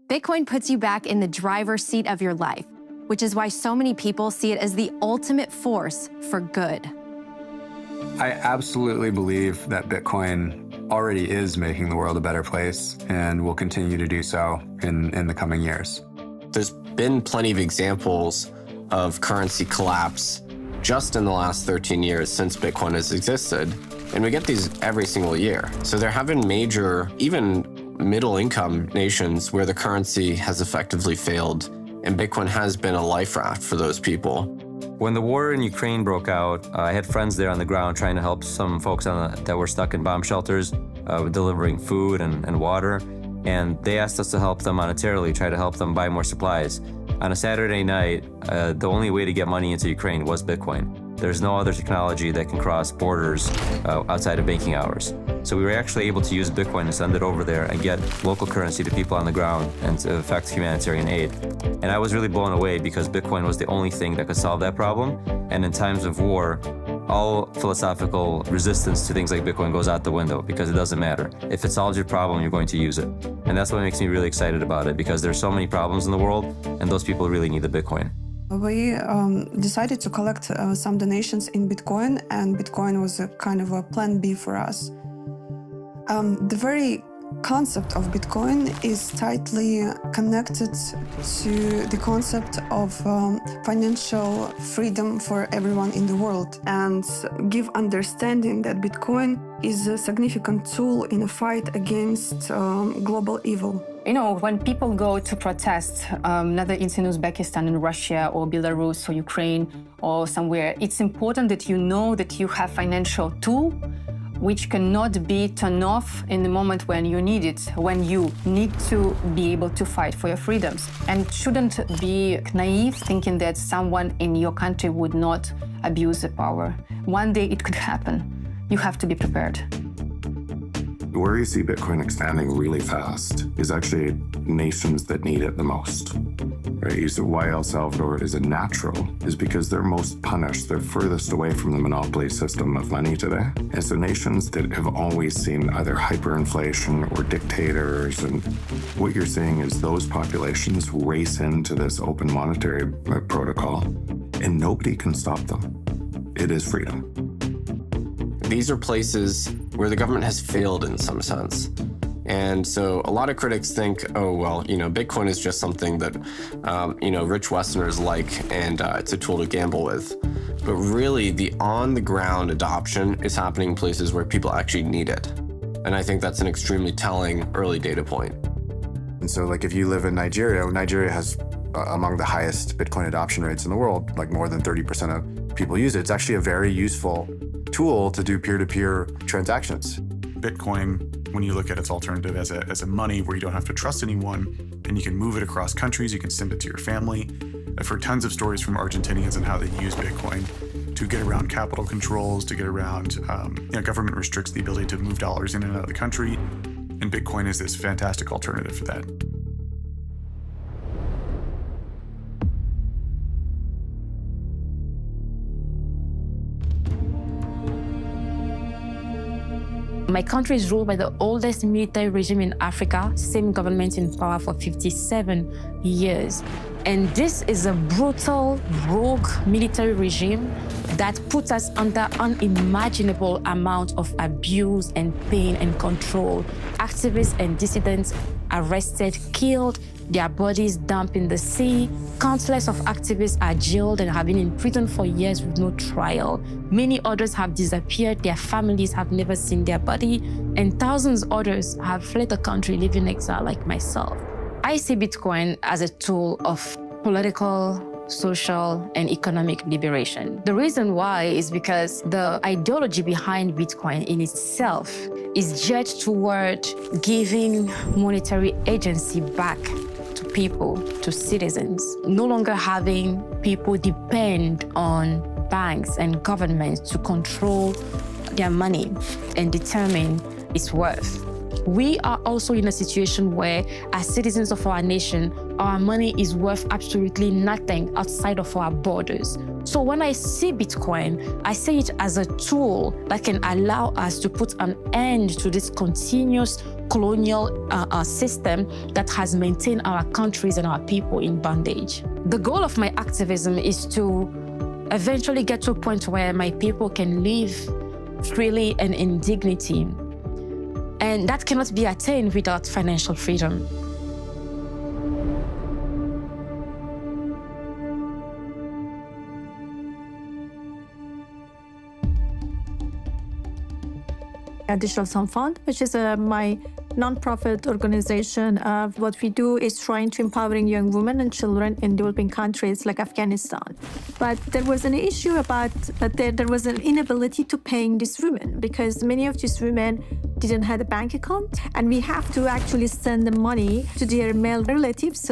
Bitcoin puts you back in the driver's seat of your life, which is why so many people see it as the ultimate force for good. I absolutely believe that Bitcoin already is making the world a better place and will continue to do so in the coming years. There's been plenty of examples of currency collapse just in the last 13 years since Bitcoin has existed. And we get these every single year. So there have been major, even middle-income nations where the currency has effectively failed, and Bitcoin has been a life raft for those people. When the war in Ukraine broke out, I had friends there on the ground trying to help some folks that were stuck in bomb shelters, delivering food and water. And they asked us to help them monetarily, try to help them buy more supplies. On a Saturday night, the only way to get money into Ukraine was Bitcoin. There's no other technology that can cross borders outside of banking hours. So we were actually able to use Bitcoin to send it over there and get local currency to people on the ground and to effect humanitarian aid. And I was really blown away because Bitcoin was the only thing that could solve that problem. And in times of war, all philosophical resistance to things like Bitcoin goes out the window because it doesn't matter. If it solves your problem, you're going to use it. And that's what makes me really excited about it because there's so many problems in the world and those people really need the Bitcoin. We decided to collect some donations in Bitcoin, and Bitcoin was a kind of a plan B for us. The very concept of Bitcoin is tightly connected to the concept of financial freedom for everyone in the world and give understanding that Bitcoin is a significant tool in a fight against global evil. You know, when people go to protest, whether it's in Uzbekistan, in Russia, or Belarus, or Ukraine, or somewhere, it's important that you know that you have financial tool which cannot be turned off in the moment when you need it, when you need to be able to fight for your freedoms. And shouldn't be naive thinking that someone in your country would not abuse the power. One day it could happen. You have to be prepared. Where you see Bitcoin expanding really fast is actually nations that need it the most. Right? You see why El Salvador is a natural is because they're most punished. They're furthest away from the monopoly system of money today. And so nations that have always seen either hyperinflation or dictators, and what you're seeing is those populations race into this open monetary protocol, and nobody can stop them. It is freedom. These are places where the government has failed in some sense. And so a lot of critics think, oh, well, Bitcoin is just something that, rich Westerners like, and it's a tool to gamble with. But really, the on-the-ground adoption is happening in places where people actually need it. And I think that's an extremely telling early data point. And so, if you live in Nigeria, Nigeria has among the highest Bitcoin adoption rates in the world, more than 30% of people use it. It's actually a very useful tool to do peer-to-peer transactions. Bitcoin, when you look at its alternative as a money where you don't have to trust anyone and you can move it across countries, you can send it to your family. I've heard tons of stories from Argentinians on how they use Bitcoin to get around capital controls, to get around, government restricts the ability to move dollars in and out of the country, and Bitcoin is this fantastic alternative for that. My country is ruled by the oldest military regime in Africa, same government in power for 57 years. And this is a brutal, rogue military regime that puts us under unimaginable amount of abuse and pain and control. Activists and dissidents arrested, killed, their bodies dumped in the sea. Countless of activists are jailed and have been in prison for years with no trial. Many others have disappeared, their families have never seen their body, and thousands others have fled the country, living in exile like myself. I see Bitcoin as a tool of political, social, and economic liberation. The reason why is because the ideology behind Bitcoin in itself is geared toward giving monetary agency back to people, to citizens, no longer having people depend on banks and governments to control their money and determine its worth. We are also in a situation where, as citizens of our nation, our money is worth absolutely nothing outside of our borders. So when I see Bitcoin, I see it as a tool that can allow us to put an end to this continuous colonial system that has maintained our countries and our people in bondage. The goal of my activism is to eventually get to a point where my people can live freely and in dignity. And that cannot be attained without financial freedom. Digital Sun Fund, which is my nonprofit organization. What we do is trying to empowering young women and children in developing countries like Afghanistan. But there was an issue about there was an inability to paying these women because many of these women didn't have a bank account, and we have to actually send the money to their male relatives'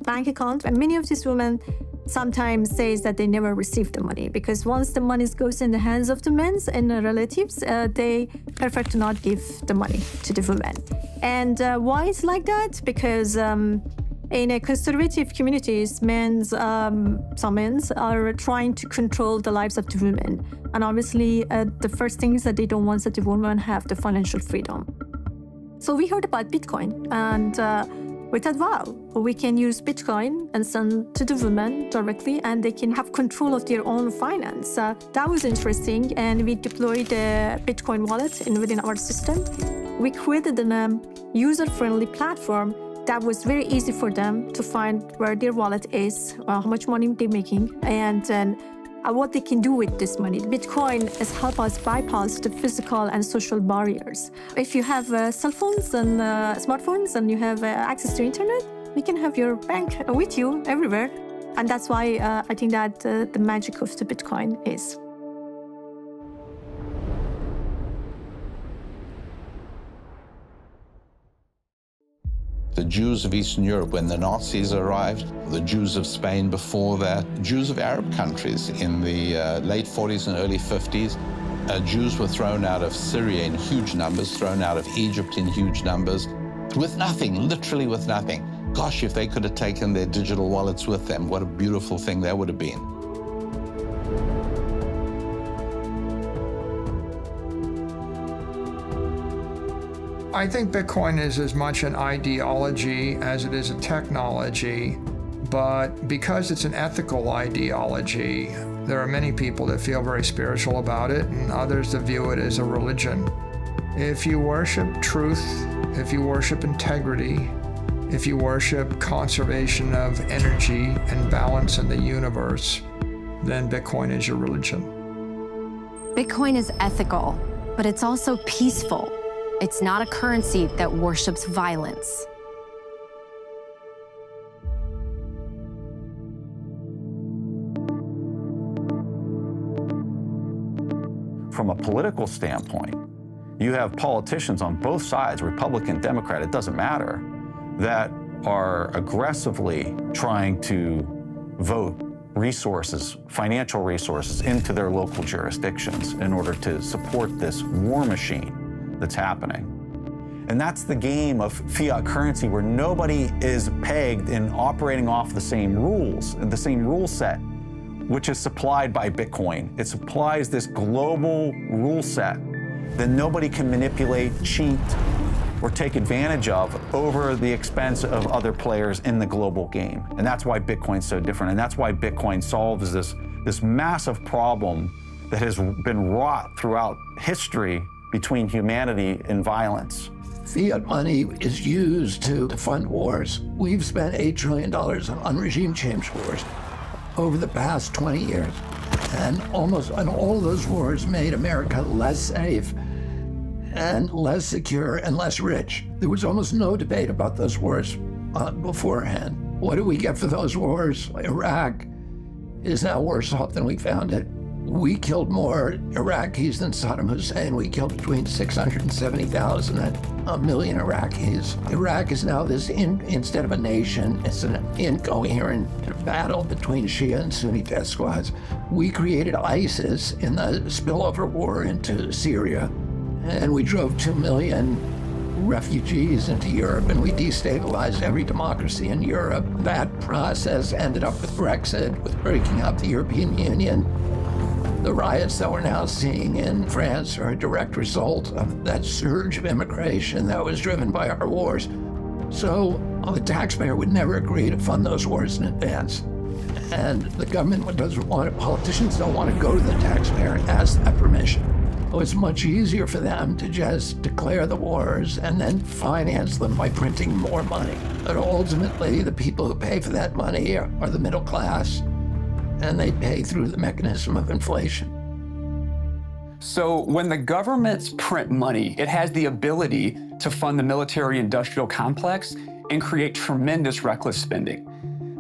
bank account. And many of these women sometimes says that they never received the money because once the money goes in the hands of the men and the relatives, they prefer to not give the money to the women. And why it's like that? Because in a conservative communities, some men are trying to control the lives of the women. And obviously, the first thing is that they don't want that the women have the financial freedom. So we heard about Bitcoin, and we thought, wow, we can use Bitcoin and send to the women directly, and they can have control of their own finance. That was interesting, and we deployed a Bitcoin wallet within our system. We created a user-friendly platform that was very easy for them to find where their wallet is, how much money they're making, and then what they can do with this money. Bitcoin has helped us bypass the physical and social barriers. If you have cell phones and smartphones and you have access to internet, you can have your bank with you everywhere. And that's why I think that the magic of the Bitcoin is. The Jews of Eastern Europe when the Nazis arrived, the Jews of Spain before that, Jews of Arab countries in the late 40s and early 50s. Jews were thrown out of Syria in huge numbers, thrown out of Egypt in huge numbers, with nothing, literally with nothing. Gosh, if they could have taken their digital wallets with them, what a beautiful thing that would have been. I think Bitcoin is as much an ideology as it is a technology, but because it's an ethical ideology, there are many people that feel very spiritual about it and others that view it as a religion. If you worship truth, if you worship integrity, if you worship conservation of energy and balance in the universe, then Bitcoin is your religion. Bitcoin is ethical, but it's also peaceful. It's not a currency that worships violence. From a political standpoint, you have politicians on both sides, Republican, Democrat, it doesn't matter, that are aggressively trying to vote resources, financial resources, into their local jurisdictions in order to support this war machine that's happening. And that's the game of fiat currency where nobody is pegged in operating off the same rules, the same rule set, which is supplied by Bitcoin. It supplies this global rule set that nobody can manipulate, cheat, or take advantage of over the expense of other players in the global game. And that's why Bitcoin's so different. And that's why Bitcoin solves this massive problem that has been wrought throughout history between humanity and violence. Fiat money is used to fund wars. We've spent $8 trillion on regime change wars over the past 20 years. And all of those wars made America less safe and less secure and less rich. There was almost no debate about those wars beforehand. What do we get for those wars? Iraq is now worse off than we found it. We killed more Iraqis than Saddam Hussein. We killed between 670,000 and 1 million Iraqis. Iraq is now instead of a nation, it's an incoherent battle between Shia and Sunni death squads. We created ISIS in the spillover war into Syria, and we drove 2 million refugees into Europe, and we destabilized every democracy in Europe. That process ended up with Brexit, with breaking up the European Union. The riots that we're now seeing in France are a direct result of that surge of immigration that was driven by our wars. So the taxpayer would never agree to fund those wars in advance. And the government doesn't want it, politicians don't want to go to the taxpayer and ask that permission. So it's much easier for them to just declare the wars and then finance them by printing more money. But ultimately, the people who pay for that money are the middle class, and they pay through the mechanism of inflation. So when the governments print money, it has the ability to fund the military-industrial complex and create tremendous reckless spending.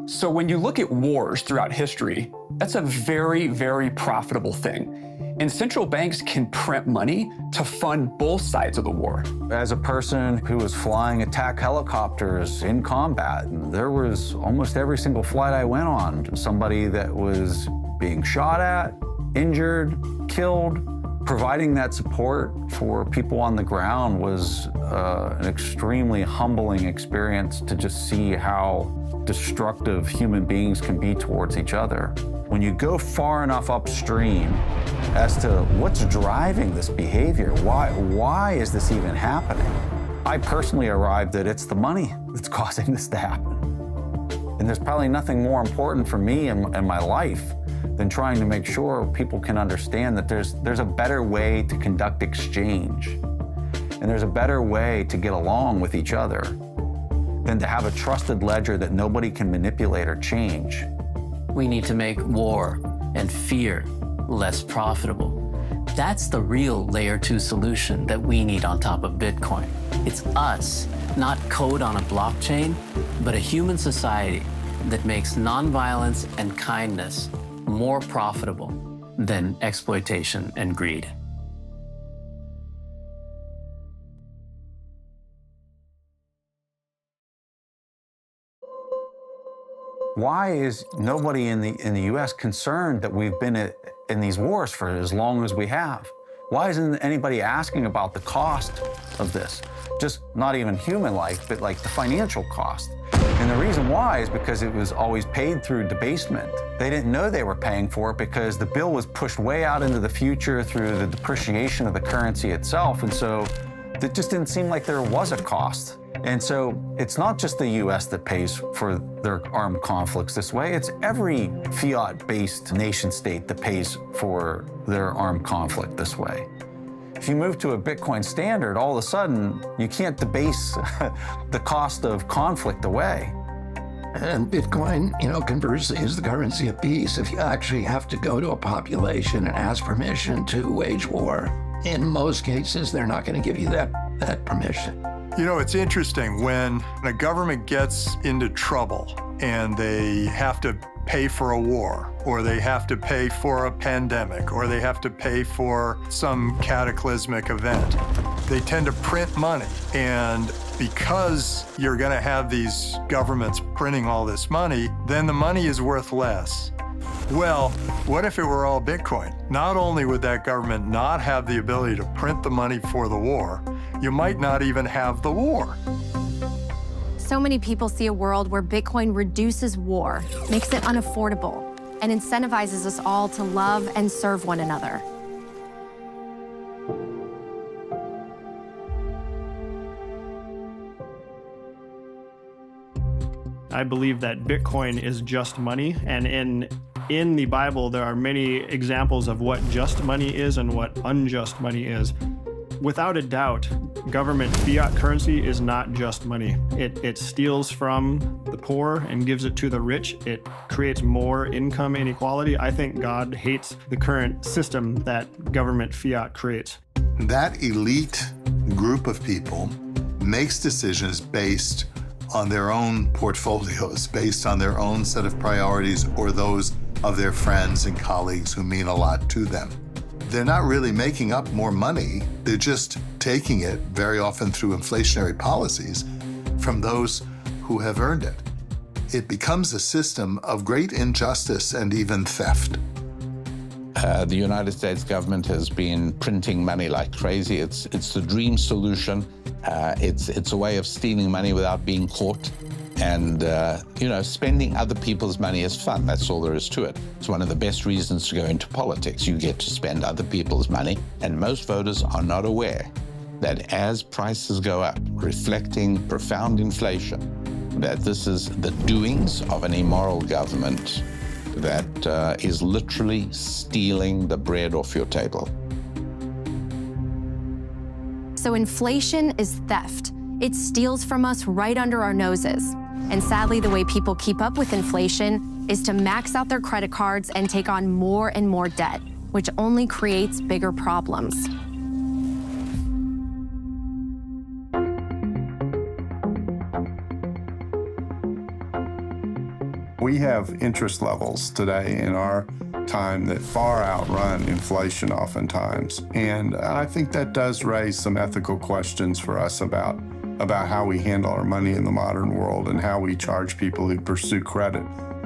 So when you look at wars throughout history, that's a very, very profitable thing. And central banks can print money to fund both sides of the war. As a person who was flying attack helicopters in combat, there was almost every single flight I went on, somebody that was being shot at, injured, killed. Providing that support for people on the ground was an extremely humbling experience to just see how destructive human beings can be towards each other. When you go far enough upstream as to what's driving this behavior, why is this even happening? I personally arrived that it's the money that's causing this to happen. And there's probably nothing more important for me in my life than trying to make sure people can understand that there's a better way to conduct exchange. And there's a better way to get along with each other than to have a trusted ledger that nobody can manipulate or change. We need to make war and fear less profitable. That's the real layer 2 solution that we need on top of Bitcoin. It's us, not code on a blockchain, but a human society that makes nonviolence and kindness more profitable than exploitation and greed. Why is nobody in the U.S. concerned that we've been in these wars for as long as we have? Why isn't anybody asking about the cost of this? Just not even human life, but like the financial cost. And the reason why is because it was always paid through debasement. They didn't know they were paying for it because the bill was pushed way out into the future through the depreciation of the currency itself. And so it just didn't seem like there was a cost. And so it's not just the US that pays for their armed conflicts this way, it's every fiat-based nation state that pays for their armed conflict this way. If you move to a Bitcoin standard, all of a sudden, you can't debase the cost of conflict away. And Bitcoin, conversely, is the currency of peace. If you actually have to go to a population and ask permission to wage war, in most cases, they're not going to give you that permission. It's interesting when a government gets into trouble and they have to pay for a war, or they have to pay for a pandemic, or they have to pay for some cataclysmic event. They tend to print money. And because you're going to have these governments printing all this money, then the money is worth less. Well, what if it were all Bitcoin? Not only would that government not have the ability to print the money for the war, you might not even have the war. So many people see a world where Bitcoin reduces war, makes it unaffordable, and incentivizes us all to love and serve one another. I believe that Bitcoin is just money, and in the Bible there are many examples of what just money is and what unjust money is. Without a doubt, government fiat currency is not just money. It steals from the poor and gives it to the rich. It creates more income inequality. I think God hates the current system that government fiat creates. That elite group of people makes decisions based on their own portfolios, based on their own set of priorities or those of their friends and colleagues who mean a lot to them. They're not really making up more money. They're just taking it, very often through inflationary policies, from those who have earned it. It becomes a system of great injustice and even theft. The United States government has been printing money like crazy. It's the dream solution. It's a way of stealing money without being caught. And, spending other people's money is fun. That's all there is to it. It's one of the best reasons to go into politics. You get to spend other people's money. And most voters are not aware that as prices go up, reflecting profound inflation, that this is the doings of an immoral government that is literally stealing the bread off your table. So inflation is theft. It steals from us right under our noses. And sadly, the way people keep up with inflation is to max out their credit cards and take on more and more debt, which only creates bigger problems. We have interest levels today in our time that far outrun inflation oftentimes. And I think that does raise some ethical questions for us about how we handle our money in the modern world and how we charge people who pursue credit,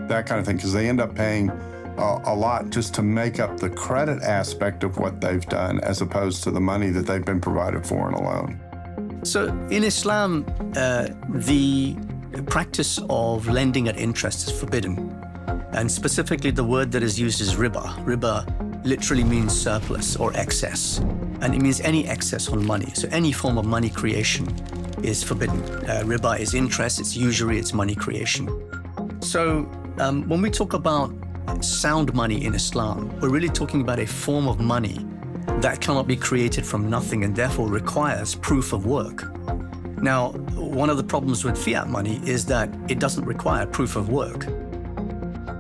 that kind of thing, because they end up paying a lot just to make up the credit aspect of what they've done as opposed to the money that they've been provided for in a loan. So in Islam, the practice of lending at interest is forbidden. And specifically the word that is used is riba. Riba literally means surplus or excess. And it means any excess on money. So any form of money creation is forbidden. Riba is interest, it's usury, it's money creation. So when we talk about sound money in Islam, we're really talking about a form of money that cannot be created from nothing and therefore requires proof of work. Now, one of the problems with fiat money is that it doesn't require proof of work.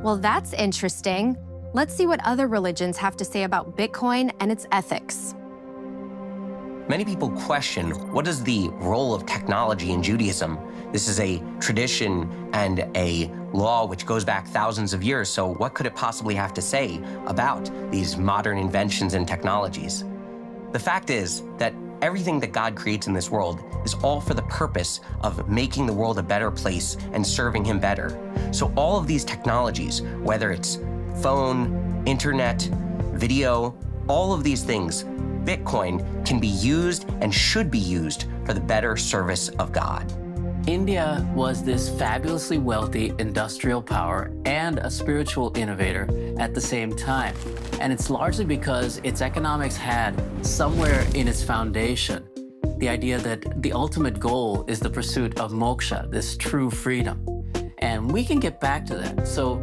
Well, that's interesting. Let's see what other religions have to say about Bitcoin and its ethics. Many people question, what is the role of technology in Judaism? This is a tradition and a law which goes back thousands of years, so what could it possibly have to say about these modern inventions and technologies? The fact is that everything that God creates in this world is all for the purpose of making the world a better place and serving Him better. So all of these technologies, whether it's phone, internet, video, all of these things, Bitcoin can be used and should be used for the better service of God. India was this fabulously wealthy industrial power and a spiritual innovator at the same time. And it's largely because its economics had somewhere in its foundation the idea that the ultimate goal is the pursuit of moksha, this true freedom. And we can get back to that. So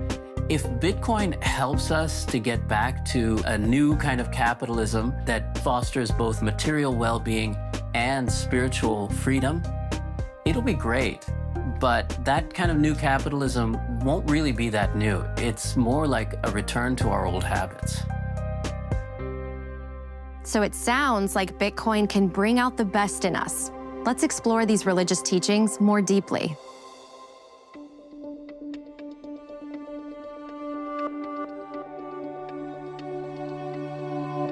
if Bitcoin helps us to get back to a new kind of capitalism that fosters both material well-being and spiritual freedom, it'll be great. But that kind of new capitalism won't really be that new. It's more like a return to our old habits. So it sounds like Bitcoin can bring out the best in us. Let's explore these religious teachings more deeply.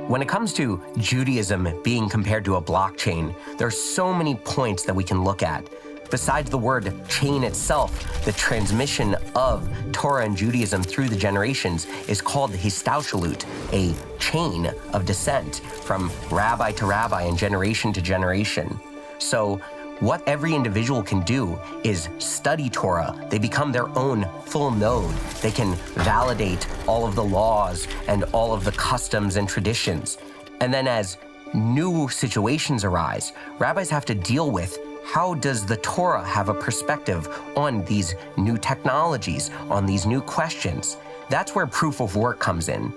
When it comes to Judaism being compared to a blockchain, there are so many points that we can look at. Besides the word chain itself, the transmission of Torah and Judaism through the generations is called the histauchelut, a chain of descent from rabbi to rabbi and generation to generation. So what every individual can do is study Torah. They become their own full node. They can validate all of the laws and all of the customs and traditions. And then as new situations arise, rabbis have to deal with how does the Torah have a perspective on these new technologies, on these new questions? That's where proof of work comes in.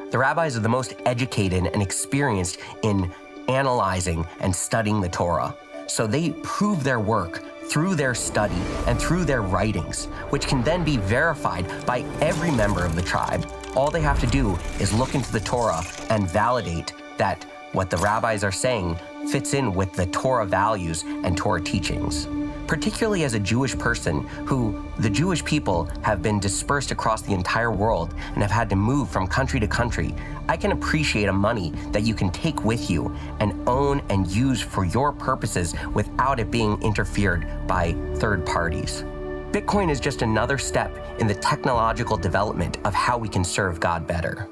The rabbis are the most educated and experienced in analyzing and studying the Torah. So they prove their work through their study and through their writings, which can then be verified by every member of the tribe. All they have to do is look into the Torah and validate that what the rabbis are saying fits in with the Torah values and Torah teachings. Particularly as a Jewish person who the Jewish people have been dispersed across the entire world and have had to move from country to country, I can appreciate a money that you can take with you and own and use for your purposes without it being interfered by third parties. Bitcoin is just another step in the technological development of how we can serve God better.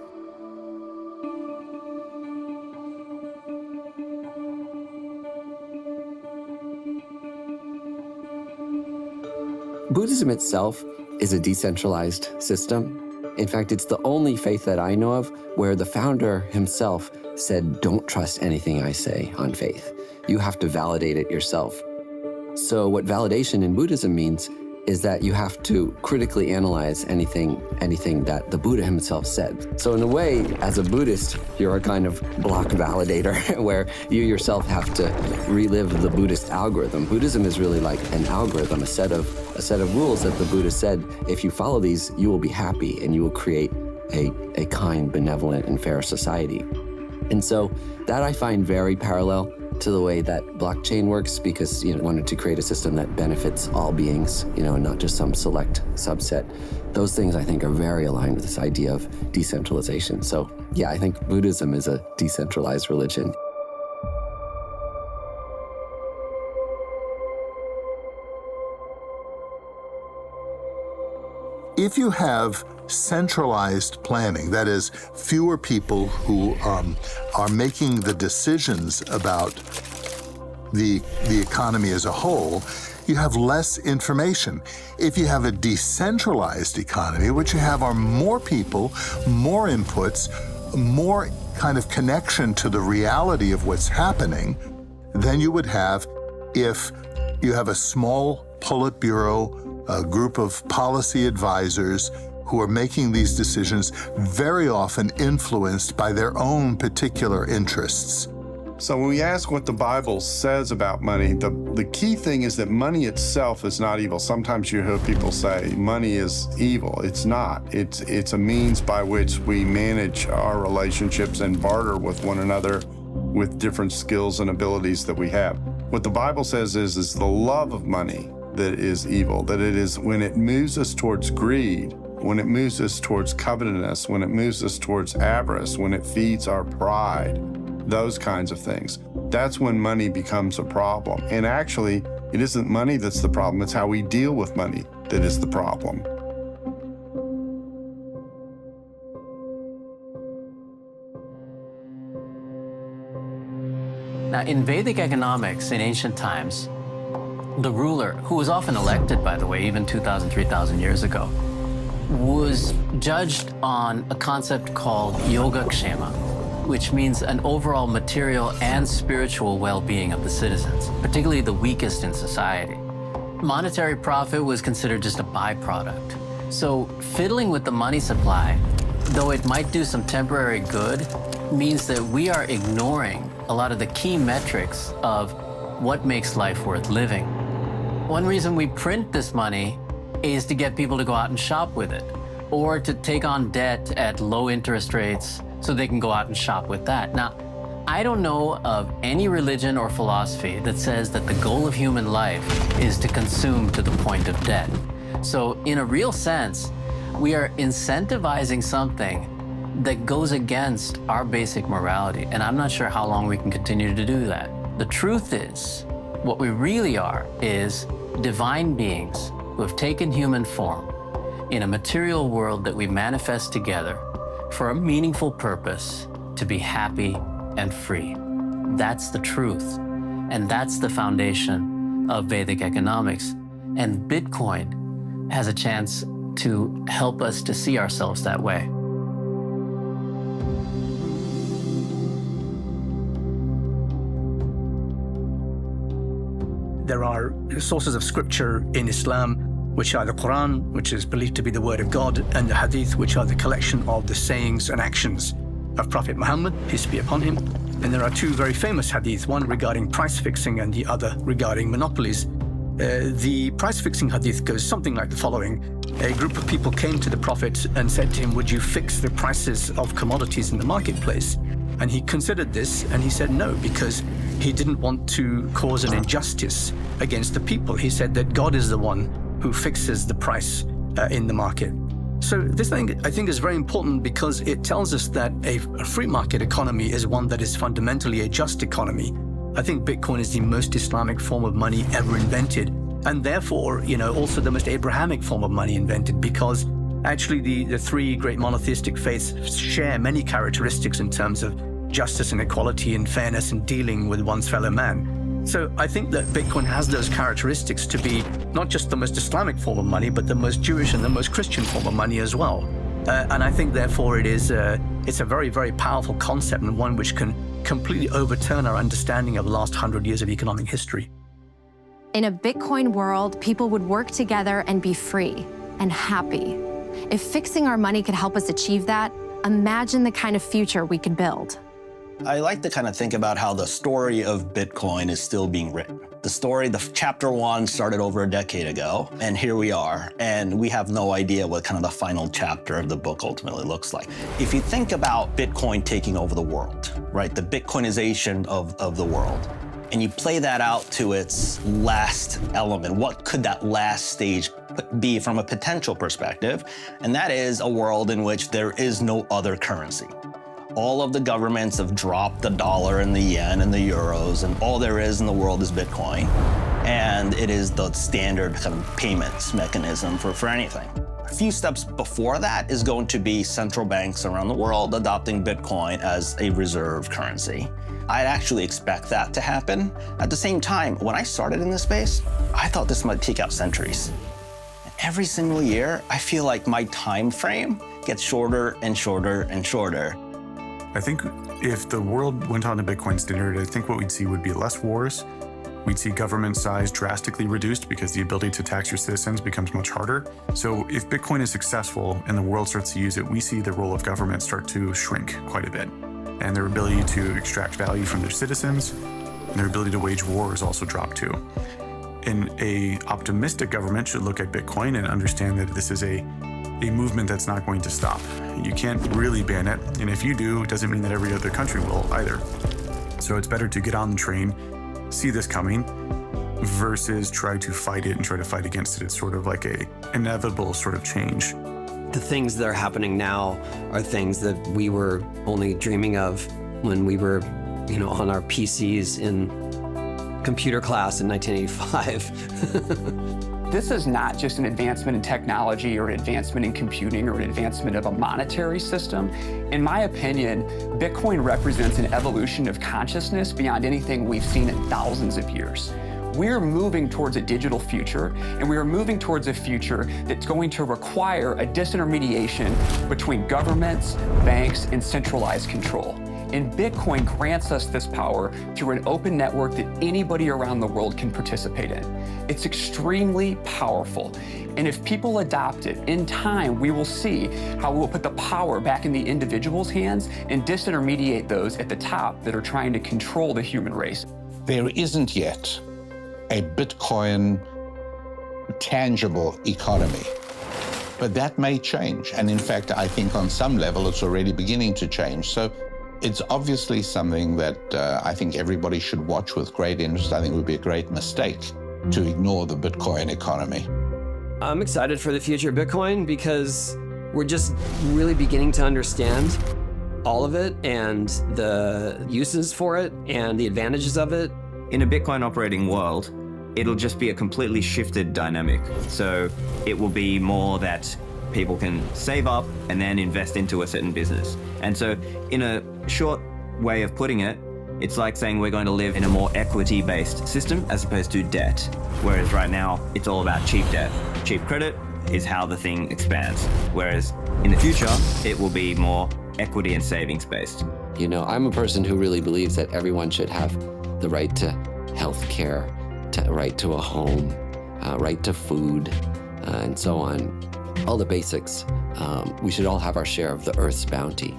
Buddhism itself is a decentralized system. In fact, it's the only faith that I know of where the founder himself said, "Don't trust anything I say on faith. You have to validate it yourself." So what validation in Buddhism means is that you have to critically analyze anything that the Buddha himself said. So in a way, as a Buddhist, you're a kind of block validator where you yourself have to relive the Buddhist algorithm. Buddhism is really like an algorithm, a set of rules that the Buddha said, if you follow these, you will be happy and you will create a kind, benevolent, and fair society. And so that I find very parallel to the way that blockchain works, because wanted to create a system that benefits all beings, and not just some select subset. Those things I think are very aligned with this idea of decentralization. So yeah, I think Buddhism is a decentralized religion. If you have centralized planning, that is, fewer people who are making the decisions about the economy as a whole, you have less information. If you have a decentralized economy, what you have are more people, more inputs, more kind of connection to the reality of what's happening than you would have if you have a small Politburo, a group of policy advisors who are making these decisions, very often influenced by their own particular interests. So when we ask what the Bible says about money, the key thing is that money itself is not evil. Sometimes you hear people say money is evil. It's not. It's a means by which we manage our relationships and barter with one another with different skills and abilities that we have. What the Bible says is the love of money that is evil, that it is when it moves us towards greed, when it moves us towards covetousness, when it moves us towards avarice, when it feeds our pride, those kinds of things. That's when money becomes a problem. And actually, it isn't money that's the problem, it's how we deal with money that is the problem. Now, in Vedic economics in ancient times, the ruler, who was often elected, by the way, even 2,000, 3,000 years ago, was judged on a concept called Yogakshema, which means an overall material and spiritual well-being of the citizens, particularly the weakest in society. Monetary profit was considered just a byproduct. So fiddling with the money supply, though it might do some temporary good, means that we are ignoring a lot of the key metrics of what makes life worth living. One reason we print this money is to get people to go out and shop with it, or to take on debt at low interest rates so they can go out and shop with that. Now, I don't know of any religion or philosophy that says that the goal of human life is to consume to the point of debt. So in a real sense, we are incentivizing something that goes against our basic morality, and I'm not sure how long we can continue to do that. The truth is, what we really are is divine beings who have taken human form in a material world that we manifest together for a meaningful purpose, to be happy and free. That's the truth, and that's the foundation of Vedic economics. And Bitcoin has a chance to help us to see ourselves that way. There are sources of scripture in Islam, which are the Quran, which is believed to be the word of God, and the Hadith, which are the collection of the sayings and actions of Prophet Muhammad, peace be upon him. And there are two very famous hadiths, one regarding price fixing and the other regarding monopolies. The price fixing hadith goes something like the following. A group of people came to the Prophet and said to him, would you fix the prices of commodities in the marketplace? And he considered this and he said no, because he didn't want to cause an injustice against the people. He said that God is the one who fixes the price in the market. So this thing, I think, is very important because it tells us that a free market economy is one that is fundamentally a just economy. I think Bitcoin is the most Islamic form of money ever invented, and therefore, also the most Abrahamic form of money invented, because actually the three great monotheistic faiths share many characteristics in terms of justice and equality and fairness in dealing with one's fellow man. So I think that Bitcoin has those characteristics to be not just the most Islamic form of money, but the most Jewish and the most Christian form of money as well. And I think, therefore, it's a very, very powerful concept, and one which can completely overturn our understanding of the last 100 years of economic history. In a Bitcoin world, people would work together and be free and happy. If fixing our money could help us achieve that, imagine the kind of future we could build. I like to kind of think about how the story of Bitcoin is still being written. The chapter 1 started over a decade ago, and here we are, and we have no idea what kind of the final chapter of the book ultimately looks like. If you think about Bitcoin taking over the world, right, the Bitcoinization of the world, and you play that out to its last element, what could that last stage be from a potential perspective? And that is a world in which there is no other currency. All of the governments have dropped the dollar and the yen and the euros, and all there is in the world is Bitcoin. And it is the standard kind of payments mechanism for anything. A few steps before that is going to be central banks around the world adopting Bitcoin as a reserve currency. I'd actually expect that to happen. At the same time, when I started in this space, I thought this might take out centuries. And every single year, I feel like my time frame gets shorter and shorter and shorter. I think if the world went on to Bitcoin standard, I think what we'd see would be less wars. We'd see government size drastically reduced because the ability to tax your citizens becomes much harder. So if Bitcoin is successful and the world starts to use it, we see the role of government start to shrink quite a bit. And their ability to extract value from their citizens and their ability to wage wars also drop too. And a optimistic government should look at Bitcoin and understand that this is a movement that's not going to stop. You can't really ban it, and if you do, it doesn't mean that every other country will either. So it's better to get on the train, see this coming, versus try to fight it and try to fight against it. It's sort of like a inevitable sort of change. The things that are happening now are things that we were only dreaming of when we were, on our PCs in computer class in 1985. This is not just an advancement in technology or an advancement in computing or an advancement of a monetary system. In my opinion, Bitcoin represents an evolution of consciousness beyond anything we've seen in thousands of years. We're moving towards a digital future, and we are moving towards a future that's going to require a disintermediation between governments, banks, and centralized control. And Bitcoin grants us this power through an open network that anybody around the world can participate in. It's extremely powerful. And if people adopt it, in time, we will see how we will put the power back in the individual's hands and disintermediate those at the top that are trying to control the human race. There isn't yet a Bitcoin tangible economy. But that may change. And in fact, I think on some level, it's already beginning to change. So it's obviously something that I think everybody should watch with great interest. I think it would be a great mistake to ignore the Bitcoin economy. I'm excited for the future of Bitcoin because we're just really beginning to understand all of it and the uses for it and the advantages of it. In a Bitcoin operating world, it'll just be a completely shifted dynamic. So it will be more that people can save up and then invest into a certain business. And so in a short way of putting it, it's like saying we're going to live in a more equity-based system as opposed to debt. Whereas right now, it's all about cheap debt. Cheap credit is how the thing expands. Whereas in the future, it will be more equity and savings-based. I'm a person who really believes that everyone should have the right to health care, right to a home, right to food, and so on. All the basics. We should all have our share of the Earth's bounty.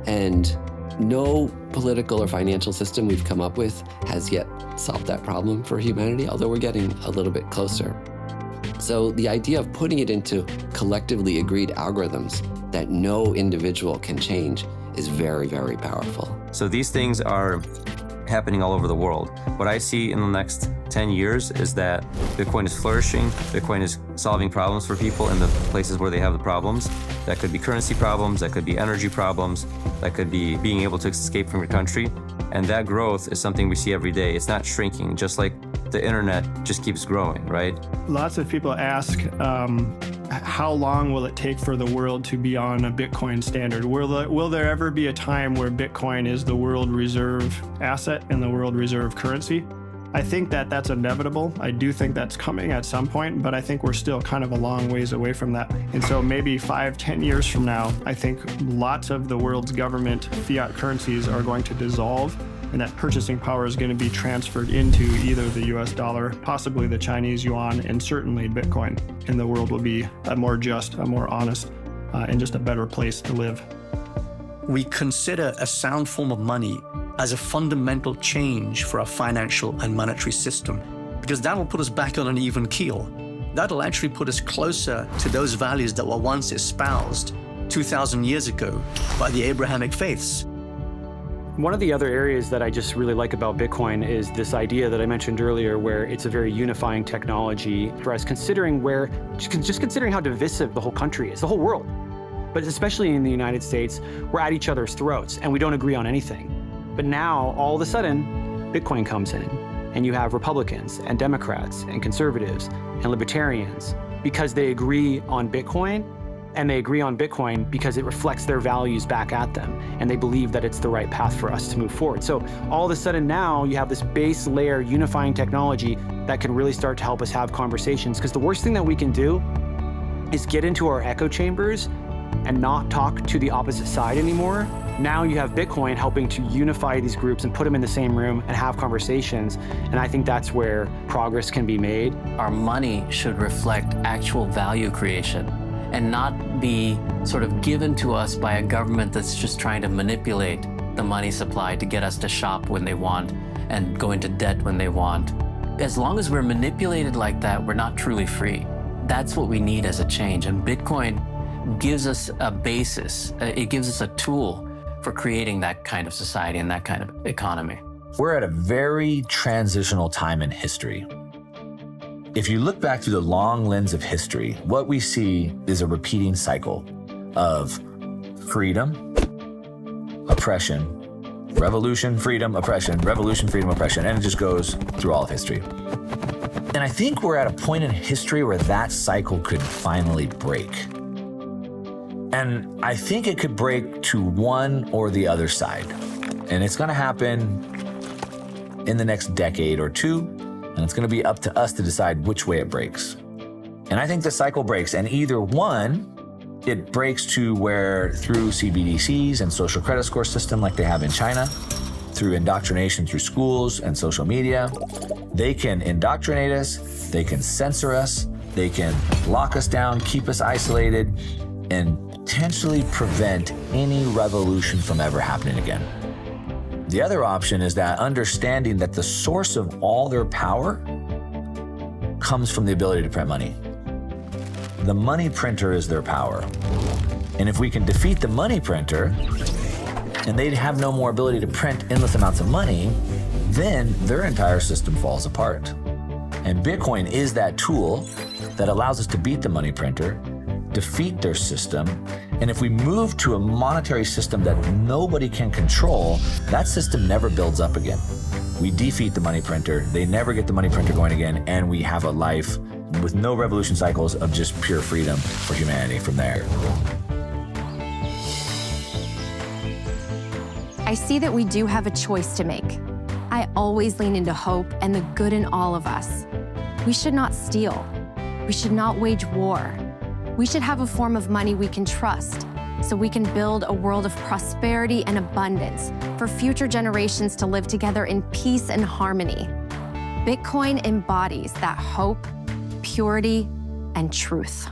And No political or financial system we've come up with has yet solved that problem for humanity, although we're getting a little bit closer. So the idea of putting it into collectively agreed algorithms that no individual can change is very, very powerful. So these things are happening all over the world. What I see in the next 10 years is that Bitcoin is flourishing, Bitcoin is solving problems for people in the places where they have the problems. That could be currency problems, that could be energy problems, that could be being able to escape from your country. And that growth is something we see every day. It's not shrinking, just like the internet just keeps growing, right? Lots of people ask, how long will it take for the world to be on a Bitcoin standard? Will there ever be a time where Bitcoin is the world reserve asset and the world reserve currency? I think that that's inevitable. I do think that's coming at some point, but I think we're still kind of a long ways away from that. And so maybe 5-10 years from now, I think lots of the world's government fiat currencies are going to dissolve, and that purchasing power is going to be transferred into either the US dollar, possibly the Chinese yuan, and certainly Bitcoin. And the world will be a more just, a more honest, and just a better place to live. We consider a sound form of money as a fundamental change for our financial and monetary system, because that will put us back on an even keel. That'll actually put us closer to those values that were once espoused 2,000 years ago by the Abrahamic faiths. One of the other areas that I just really like about Bitcoin is this idea that I mentioned earlier, where it's a very unifying technology for us, considering how divisive the whole country is, the whole world. But especially in the United States, we're at each other's throats and we don't agree on anything. But now, all of a sudden, Bitcoin comes in, and you have Republicans and Democrats and conservatives and libertarians because they agree on Bitcoin, and they agree on Bitcoin because it reflects their values back at them, and they believe that it's the right path for us to move forward. So all of a sudden now, you have this base layer unifying technology that can really start to help us have conversations, because the worst thing that we can do is get into our echo chambers and not talk to the opposite side anymore. Now you have Bitcoin helping to unify these groups and put them in the same room and have conversations. And I think that's where progress can be made. Our money should reflect actual value creation and not be sort of given to us by a government that's just trying to manipulate the money supply to get us to shop when they want and go into debt when they want. As long as we're manipulated like that, we're not truly free. That's what we need as a change. And Bitcoin gives us a basis. It gives us a tool for creating that kind of society and that kind of economy. We're at a very transitional time in history. If you look back through the long lens of history, what we see is a repeating cycle of freedom, oppression, revolution, freedom, oppression, revolution, freedom, oppression, and it just goes through all of history. And I think we're at a point in history where that cycle could finally break. And I think it could break to one or the other side. And it's gonna happen in the next decade or two, and it's gonna be up to us to decide which way it breaks. And I think the cycle breaks, and either one, it breaks to where through CBDCs and social credit score system like they have in China, through indoctrination through schools and social media, they can indoctrinate us, they can censor us, they can lock us down, keep us isolated, and potentially prevent any revolution from ever happening again. The other option is that understanding that the source of all their power comes from the ability to print money. The money printer is their power. And if we can defeat the money printer, and they'd have no more ability to print endless amounts of money, then their entire system falls apart. And Bitcoin is that tool that allows us to beat the money printer, defeat their system, and if we move to a monetary system that nobody can control, that system never builds up again. We defeat the money printer, they never get the money printer going again, and we have a life with no revolution cycles of just pure freedom for humanity from there. I see that we do have a choice to make. I always lean into hope and the good in all of us. We should not steal. We should not wage war. We should have a form of money we can trust, so we can build a world of prosperity and abundance for future generations to live together in peace and harmony. Bitcoin embodies that hope, purity, and truth.